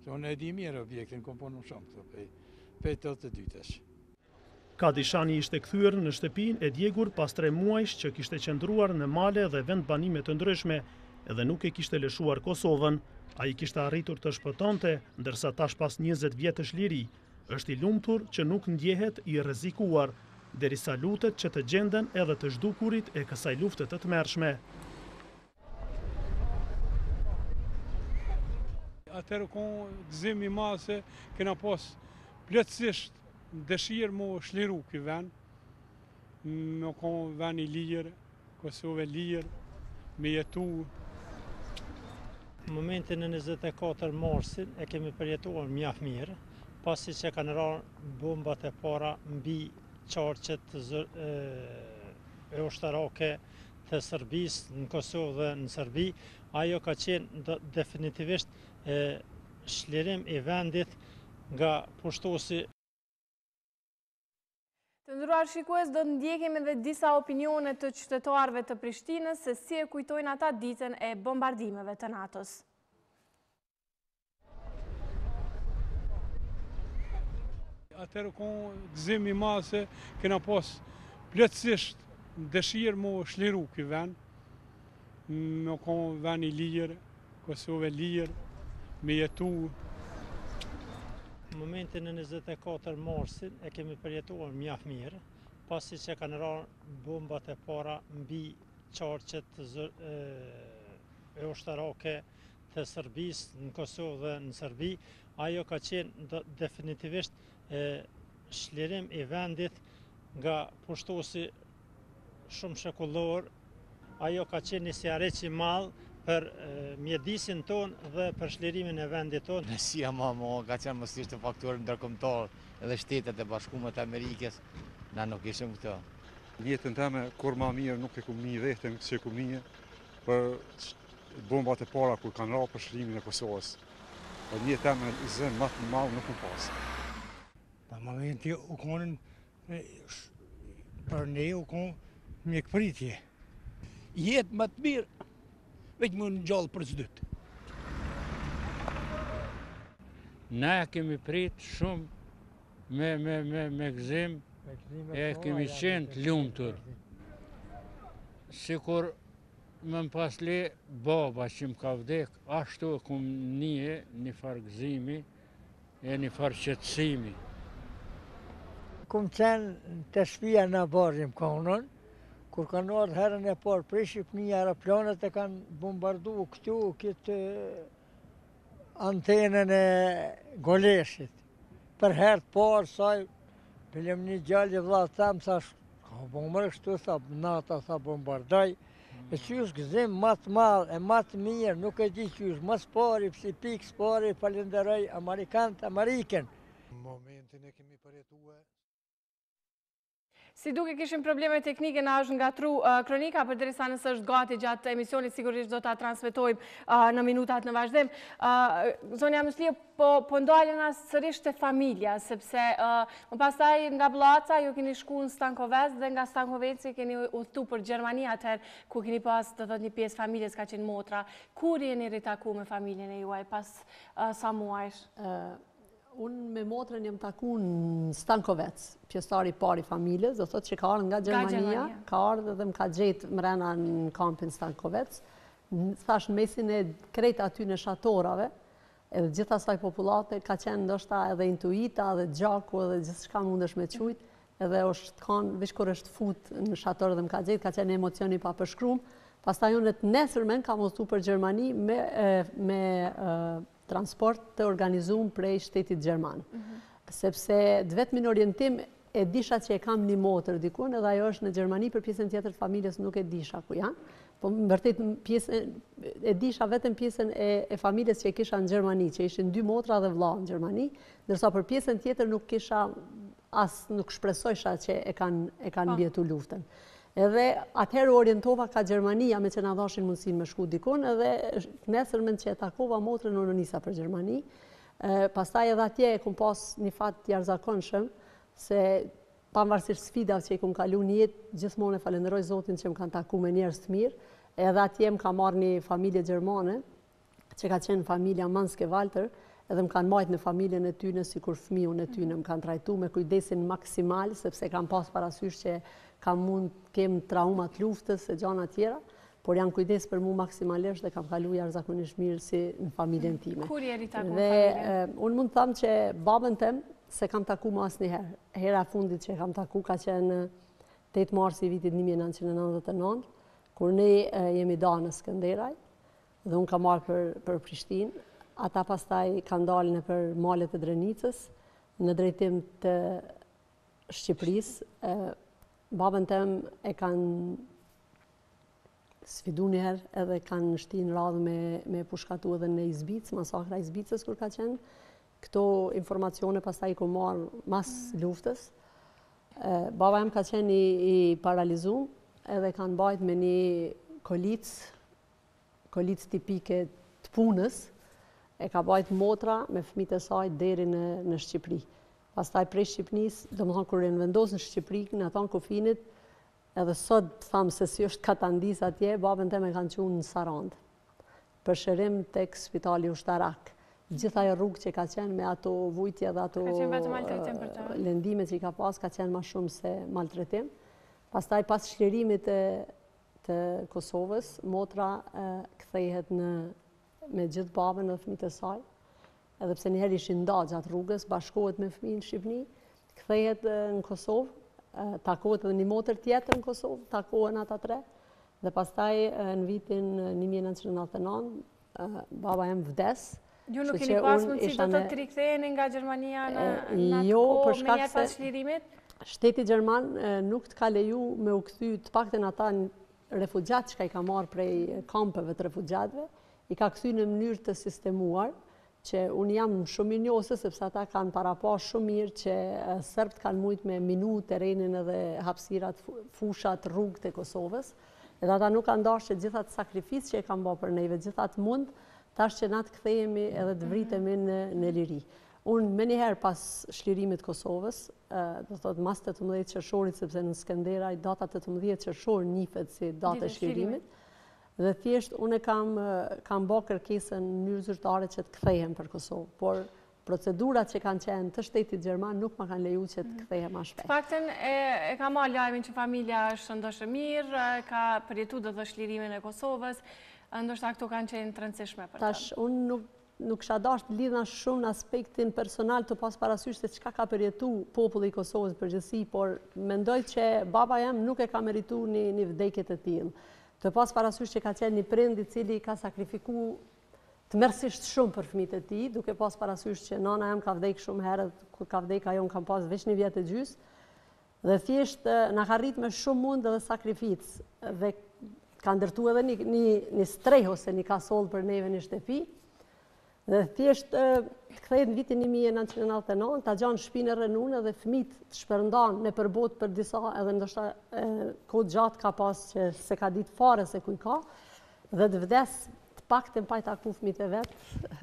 Se unë e di mirë objektin, kom ponu shumë këtu, pej të dytesh. Kadishani ishte kthyer në shtëpinë e djegur pas 3 muajsh që kishte qëndruar në male dhe vend banime të ndryshme, edhe nuk e kishte lëshuar Kosovën. Ai kishte arritur të shpëtonte, ndërsa tash pas 20 vjetësh liri, është i lumtur që nuk ndjehet i rrezikuar, derisa lutet që të gjenden edhe të zhdukurit e kësaj lufte të tmerrshme. Atëherë konë gëzim i madh se kena pas plotësisht dëshirë mu shliru këj vend, me konë vend i lirë, Kosovë e lirë, me jetu. Në momentin e 24 marsin e kemi përjetuar mjaft mirë, pasi që kanë rarë bombat e para mbi qarqet e ushtarake të Serbisë në Kosovë dhe në Serbi, ajo ka qenë definitivisht shlirim i vendit nga pushtuesi. Të nderuar shikues, do të ndjekim edhe disa opinione të qytetarëve të Prishtinës se si e kujtojnë ata ditën e bombardimeve të NATO-s. Atëherë konë gëzim i madh se kena pas plotësisht dëshirë mu shliru këj vend, me konë vend i lirë, Kosovë e lirë, me jetu. Në momentin e 24 marsin e kemi përjetuar mjaft mirë, pasi që kanë rarë bombat e para mbi qarqet e ushtarake të Serbisë në Kosovë dhe në Serbi, ajo ka qenë definitivisht shlirim i vendit nga pushtuesi shumë shekullor. Ajo ka qenë një sjarreq i madh për mjedisin ton dhe për shlirimin e vendit ton. Nësia ma ka qenë mësisht të faktorë ndërkombëtar edhe Shtetet e Bashkuara të Amerikës, na nuk ishim këto. Jetën teme, kur ma mirë nuk e ku mi vetën që e ku mi për bombat e para kur kanë ra për shlirimin e Kosovës. Për një teme zënë matë në malë nuk më pasë. Për momenti u konën, për ne u konë mjekëpritje. Jetë më të mirë, veç më në gjallë për zdytë. Na kemi prit shumë me gëzim, e kemi qenë të lumtur. Sikur më pasle baba që më ka vdek, ashtu e kum një farë gëzimi e një farë qetësimi. Kum qenë të shtëpia në Bardhim konën, kur kanë ardhur herën e parë prej Shqipërisë, aeroplanet e kanë bombardu këtu këtë antenën e Goleshit. Për herë të parë saj, bëllëm një gjallë vëlla them, thash, ka bombardë kështu, tha, NATO tha bombardoj. E qysh gëzim më të madh e më të mirë, nuk e di qysh, më spari, si pikë spari, falenderoj Amerikanët, Amerikën. Momentin e kemi përjetuar. Si duke kishim probleme teknike na është nga tru kronika, për derisa nësë është gati gjatë emisionit, sigurisht do ta transmetojmë në minutat në vazhdim. Zonja Muslie, po ndalën as sërish të familja, sepse më pastaj nga Blaca ju keni shku në Stankovec dhe nga Stankoveci keni udhtu për Gjermani atëherë, ku keni pas të thot një pjesë familjes ka qenë motra. Kur jeni ritaku me familjen e juaj pas sa muajsh? Unë me motrën jam taku në Stankovec, pjesëtari pari familjes, do thotë që ka ardhur nga Gjermania, ka ardhur dhe më ka gjetë mrena në kampin Stankovec. Thash në mesin e krejt aty në shatorave, edhe gjithë asaj populate ka qenë ndoshta edhe intuita, edhe gjaku, edhe gjithë shka mundesh me qujt, edhe është kanë, vish kur është fut në shator dhe më ka gjetë, ka qenë emocioni pa përshkrum. Pastaj unë të nesërmen kam udhtu për Gjermani me transport të organizuar prej shtetit Gjerman. Sepse vetëm në orientim e disha që e kam një motër dikun, edhe ajo është në Gjermani, për pjesën tjetër të familjes nuk e disha ku janë. Po më vërtet e disha vetëm pjesën e familjes që e kisha në Gjermani, që ishin 2 motra dhe vlla në Gjermani, ndërsa për pjesën tjetër nuk kisha nuk shpresojsha që e kanë mbjetu luftën. Edhe atëherë orientova ka Gjermania me që na dhashin mundësin me shku dikun, edhe nesërmen që e takova motrën unë nisa për Gjermani. Pastaj edhe atje e kum pas një fat jashtëzakonshëm, se pavarësisht sfidave që i kum kalu një jetë, gjithmonë e falenderoj Zotin që më kanë taku me njerëz të mirë, edhe atje më ka marrë një familje gjermane, që ka qenë familja Manske Walter, edhe më kanë majtë në familjen e tyne si kur fëmijën e tyne më kanë trajtu me kujdesin maksimal, sepse kam pas parasysh që kem traumat luftës e gjana tjera, por janë kujdes për mu maksimalisht dhe kam kalu jashtëzakonisht mirë si në familjen time. Kur jeri taku në familjen? Unë mund të thamë që babën tem se kam taku më asë njëherë. Hera fundit që kam taku ka qenë 8 marsi vitit 1999, kur ne jemi da në Skënderaj, dhe unë kam marrë për Prishtinë. Ata pastaj kanë dalë në për malet e Drenicës, në drejtim të Shqipërisë. Babën tem e kanë sfidu njëherë edhe kanë shti në radhë me pushkatu edhe në Izbic, masakra Izbicës kur ka qenë. Këto informacione pastaj ku marrë mas luftës. Baba em ka qenë i paralizum edhe kanë bajt me një kolic tipike të punës, e ka bajt motra me fëmijët e saj deri në Shqipëri. Pastaj prej Shqipërisë, domethënë kur e vendos në Shqipëri, në aton kufinit, edhe sot thamë se si është Katandis atje, babën tem e kanë qunë në Sarandë, për shërim tek Spitali Ushtarak. Gjitha e rrugë që ka qenë me ato vujtje dhe ato lëndime që i ka pas, ka qenë ma shumë se maltretim. Pastaj pas shlirimit të Kosovës, motra kthehet me gjithë babën dhe fëmijët e saj, edhe pse njëherë ishin nda gjatë rrugës, bashkohet me fëmijën në Shqipëni, kthehet në Kosovë, takohet edhe një motër tjetër në Kosovë, takohen ata 3, dhe pastaj në vitin 1999, baba em vdes. Ju nuk keni pas mundësi do të riktheheni nga Gjermania në atë kohë me një pas shlirimit? Shteti Gjerman nuk të ka leju me u kthy të paktën ata refugjat që i ka marrë prej kampeve të refugjatëve, i ka kthy në mënyrë të sistemuar, që unë jam shumë i njohëse, sepse ata kanë parapas shumë mirë që Serbt kanë mujt me minu terrenin edhe hapësirat, fushat, rrugët e Kosovës, edhe ata nuk kanë dashur që gjithat sakrificë që e kanë bërë për neve, gjithat mund, tash që na të kthehemi edhe të vritemi në liri. Unë me njëherë pas shlirimit Kosovës, do thotë mas 18 qershorit, sepse në Skënderaj data 18 qershor nifet si data e shlirimit, dhe thjesht unë kam bërë kërkesën në mënyrë zyrtare që të kthehem për Kosovë, por procedurat që kanë qenë të shtetit Gjerman nuk ma kanë leju që të kthehem më shpejt. Fakten e ka marrë lajmin që familja është ndoshta mirë, ka përjetu do të shlirimin e Kosovës, ndoshta këto kanë qenë të rëndësishme për të. Tash unë nuk isha dashur të lidha shumë në aspektin personal të pas parasysh se çka ka përjetu populli i Kosovës përgjithësi, por mendoj që baba jam nuk e ka merituar një vdekje të tillë. Të pas parasysh që ka qenë një prind i cili ka sakrifiku të mërësisht shumë për fëmijët e tij, duke pas parasysh që nana jam ka vdek shumë herët, kur ka vdek ajo unë kam pas veç 1 vjet e gjys, dhe thjesht na ka rrit me shumë mund edhe sakrificë, dhe ka ndërtu edhe një streh ose një kasol për neve një shtëpi, Dhe thjesht të kthehet në vitin 1999, ta gjanë shpinë e rënune dhe fëmijët të shpërndan në përbot për disa edhe ndoshta kohë gjatë ka pas që se ka ditë fare se kuj ka, dhe të vdes të paktën pa i taku fëmijët e vet,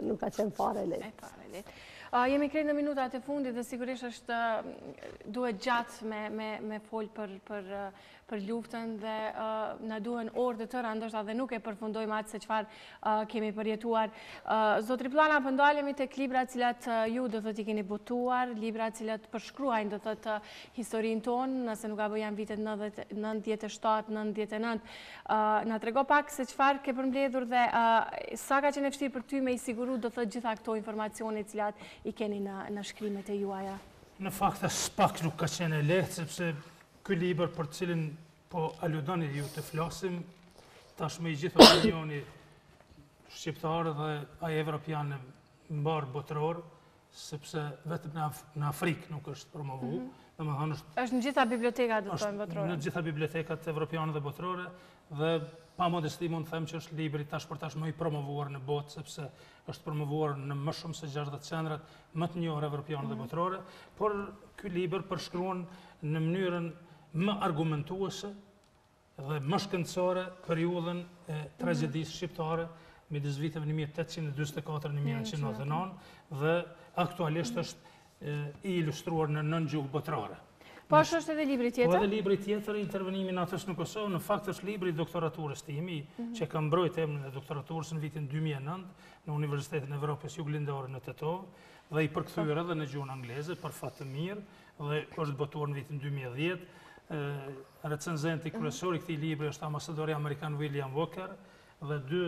nuk ka qenë fare e lehtë. Jemi krejt në minutat e fundit dhe sigurisht është duhet gjatë me folë për luftën dhe na duhen orë të tëra, ndoshta dhe nuk e përfundojmë atë se çfarë kemi përjetuar. Zotri Plana, pëndalemi tek libra cilat ju do thot I keni botuar, libra cilat përshkruajnë do thot historinë tonë, nëse nuk apo janë vitet 97, 99. Na trego pak se çfarë ke përmbledhur dhe sa ka qenë vështirë për ty me I siguru do thot gjitha këto informacione cilat I keni në shkrimet e juaja? Në fakt pak nuk ka qenë e lehtë, sepse ky libër për cilin po aludoni ju të flasim, tashmë I gjithë opinioni shqiptar dhe ai evropian mbar botëror, sepse vetëm në Afrikë nuk është promovu. Është në gjitha bibliotekat botërore. Në gjitha bibliotekat evropiane dhe botërore, dhe pa modesti mund të them që është libri tash për tash më I promovuar në botë, sepse është promovuar në më shumë se 60 qendrat më të njohura evropiane dhe botërore, por ky libër përshkruan në mënyrën më argumentuese dhe më shkencore periudhën e tragjedisë shqiptare midis viteve 1844-1999 dhe aktualisht është I ilustruar në 9 gjuhë botërore. Po është edhe libri tjetër? Po edhe libri tjetër, intervenimi NATO-s në Kosovë, në fakt është libri I doktoraturës timi, që ka mbrojt emrin e doktoraturës në vitin 2009 në Universitetin e Evropës Juglindore në Tetov, dhe I përkthyer edhe në gjuhën angleze për fat të mirë, dhe është botuar në vitin 2010. Recenzenti kryesor I këtij libri është ambasadori amerikan William Walker dhe 2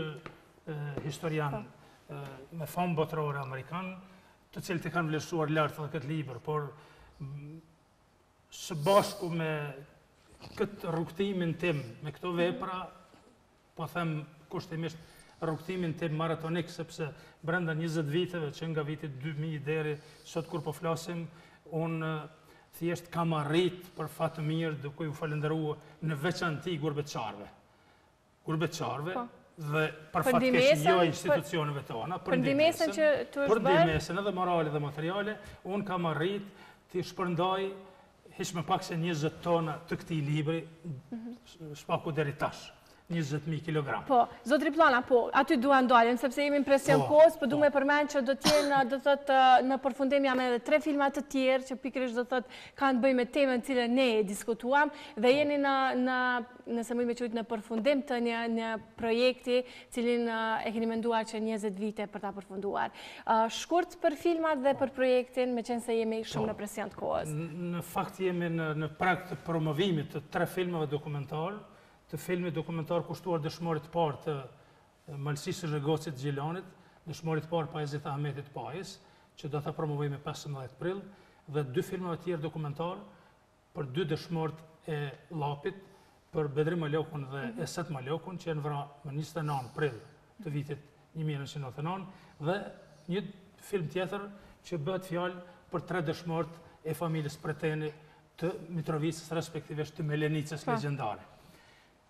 historian me famë botërore amerikan, të cilët I kanë vlerësuar lart edhe këtë libër, por së bashku me këtë rrugtimin tim, me këto vepra, po them kushtimisht rrugtimin tim maratonik, sepse brenda 20 viteve, që nga vitit 2000 deri sot kur po flasim, unë thjesht kam arrit për fat të mirë duke ju falenderua në veçanti gurbetçarëve. Dhe për fatkesh jo institucioneve tona, për ndihmesën që tu është bërë, për ndihmesën edhe morale dhe materiale, unë kam arrit të shpërndaj hiç më pak se 20 tona të këtij libri, shpaku deri tash. 20.000 kilogram. Po, zotri Plana, po, aty dua ndalem, sepse jemi në presion kohës, po du me përmend që do t'jenë, do thot, në përfundim jam edhe 3 filma të tjerë, që pikërisht do thot, kanë të bëjnë me temën cilën ne e diskutuam, dhe jeni nëse më me qujtë në përfundim të një projekti, cilin e keni menduar që 20 vite për ta përfunduar. Shkurt për filmat dhe për projektin, me qenë se jemi shumë në presion të kohës. Në fakt jemi në prag të promovimit të 3 filmave dokumentar, të filmit dokumentar kushtuar dëshmorit parë të Malsisë Rregocit Gjilanit, dëshmorit parë Pajezit Ahmetit Pajez, që do të promovojmë 15 prill, dhe 2 filmave tjerë dokumentar për 2 dëshmorët e Llapit, për Bedrim Malokun dhe Eset Malokun, që janë vrarë më 29 prill të vitit 1999, dhe një film tjetër që bëhet fjalë për 3 dëshmorët e familjes Preteni të Mitrovicës, respektivisht të Melenicës legjendare.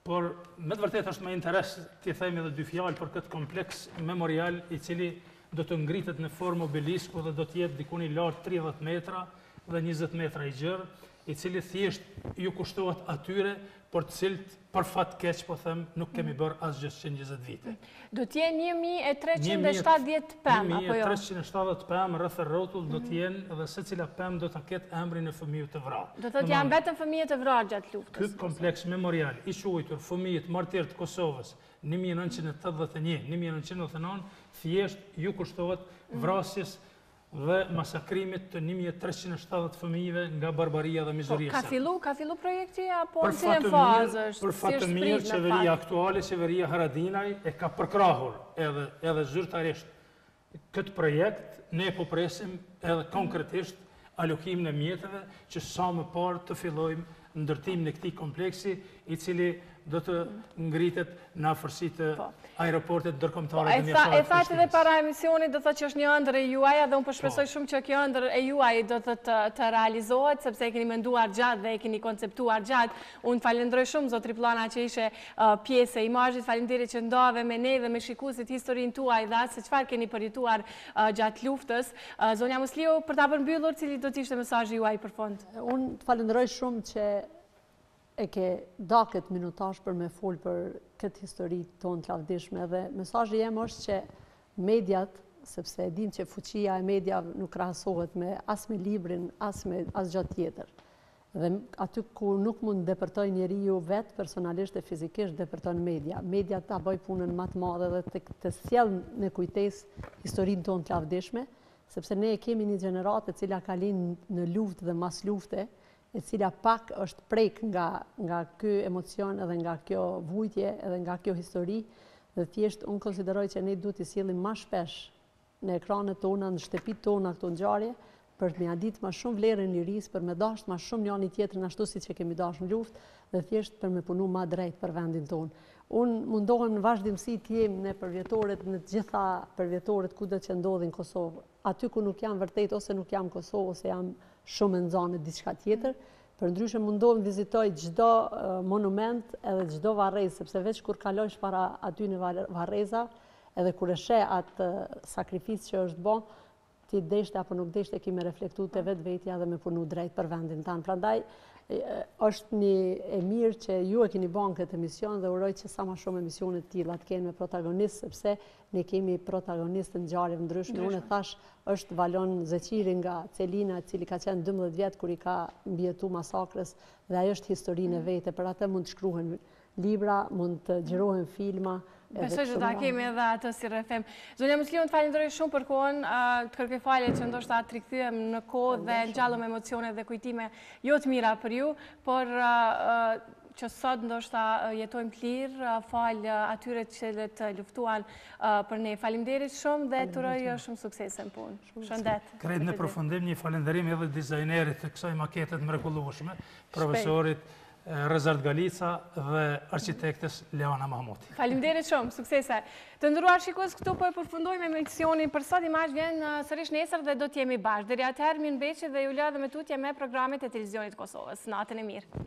Por me të vërtet është më interes të themi edhe 2 fjalë për këtë kompleks memorial I cili do të ngritet në formë obelisku dhe do të jetë diku I lartë 30 metra dhe 20 metra I gjerë, I cili thjesht ju kushtohet atyre, por të cilët për fat keq po them nuk kemi bërë asgjë 120 vite. Do të jenë 1370 pemë apo jo? 1370 pemë rreth rrotull do të jenë dhe secila pemë do ta ketë emrin e fëmijëve të vrarë. Do thotë janë vetëm fëmijët e vrarë gjatë luftës. Ky kompleks memorial I quajtur Fëmijët Martirë të Kosovës 1981-1999 thjesht ju kushtohet vrasjes dhe masakrimit të 1370 fëmijëve nga barbaria dhe mizeria. Ka fillu projekti apo në cilën fazë është? Për fat të mirë, qeveria aktuale, qeveria Haradinaj, e ka përkrahur edhe zyrtarisht këtë projekt, ne po presim edhe konkretisht alokimin e mjeteve që sa më parë të fillojmë ndërtimin e këtij kompleksi, I cili do të ngritet në afërsi të aeroportit ndërkombëtare të E mjaftuar. thatë edhe para emisionit do të thotë që është një ëndër e juaj dhe unë shpresoj shumë që kjo ëndër e juaj do të realizohet sepse e keni menduar gjatë dhe e keni konceptuar gjatë. Unë falenderoj shumë zotri Plana që ishe pjesë e imazhit, faleminderit që ndave me ne dhe me shikuesit historinë tuaj dhe atë se çfarë keni përjetuar gjatë luftës. Zonja Musliu, për ta përmbyllur, cili do të ishte mesazhi juaj për fund? Unë falenderoj shumë që e ke da këtë minutash për me folë për këtë histori tonë të lavdishme dhe mesazhi jem është që mediat, sepse e dim që fuqia e mediave nuk krahasohet as me librin, as gjatë tjetër. Dhe aty ku nuk mund depërtoj njeriu vetë personalisht e fizikisht depërton media. Media ta bëj punën më të madhe dhe të sjell në kujtesë historinë tonë të lavdishme, sepse ne kemi një gjeneratë e cila ka lind në luftë dhe mas lufte, e cila pak është prek nga ky emocion edhe nga kjo vujtje edhe nga kjo histori dhe thjesht unë konsideroj që ne duhet të sjellim më shpesh në ekranet tona, në shtëpitë tona këto ngjarje për të më ditë më shumë vlerën e lirisë, për me dashur më shumë njëri tjetrin ashtu siç e kemi dashur në luftë dhe thjesht për me punu më drejt për vendin tonë. Unë mundohem në vazhdimsi të jem në përvjetoret, në të gjitha përvjetoret kudo që ndodhin në Kosovë. Aty ku nuk jam vërtet ose nuk jam Kosovë ose jam shumë në zonë diçka tjetër, përndryshe mundohem vizitoj çdo monument edhe çdo varrezë, sepse veç kur kalosh para aty në varreza, edhe kur e sheh atë sakrificë që është bën, ti deshte apo nuk deshte ki me reflektu të vetvetja dhe me punu drejt për vendin tanë. Prandaj është një e mirë që ju e keni bën këtë emision dhe uroj që sa më shumë emisione të tilla të kenë me protagonistë, sepse ne kemi protagonistë në ngjarjeve ndryshme. Unë thash është Valon Zeqiri nga Celina, i cili ka qenë 12 vjet kur i ka mbijetu masakrës dhe ajo është historinë e vete. Për atë mund të shkruhen libra, mund të gjirohen filma. Besoj që ta kemi edhe atë si rrefem. Zonja Musliu, të falenderoj shumë për kohën, të kërkoj falje që ndoshta të rikthyem në kohë dhe ngjallëm emocione dhe kujtime jo të mira për ju, por që sot ndoshta jetojmë të lirë, falë atyre që të luftuan për ne. Faleminderit shumë dhe të uroj shumë suksese në punë. Shëndet. Krejt në përfundim një falenderim edhe dizajnerit të kësaj maketet mrekullueshme, profesorit Rezard Galica dhe arkitektes Leona Mahmuti. Faleminderit shumë, suksese. Të nderuar shikues, këtu po e përfundojmë emisionin për sot. IMAZH vjen sërish nesër dhe do të jemi bashkë. Deri atëherë mirëmbëjtje dhe ju lë dhe me tutje me programet e Televizionit Kosovës. Natën e mirë.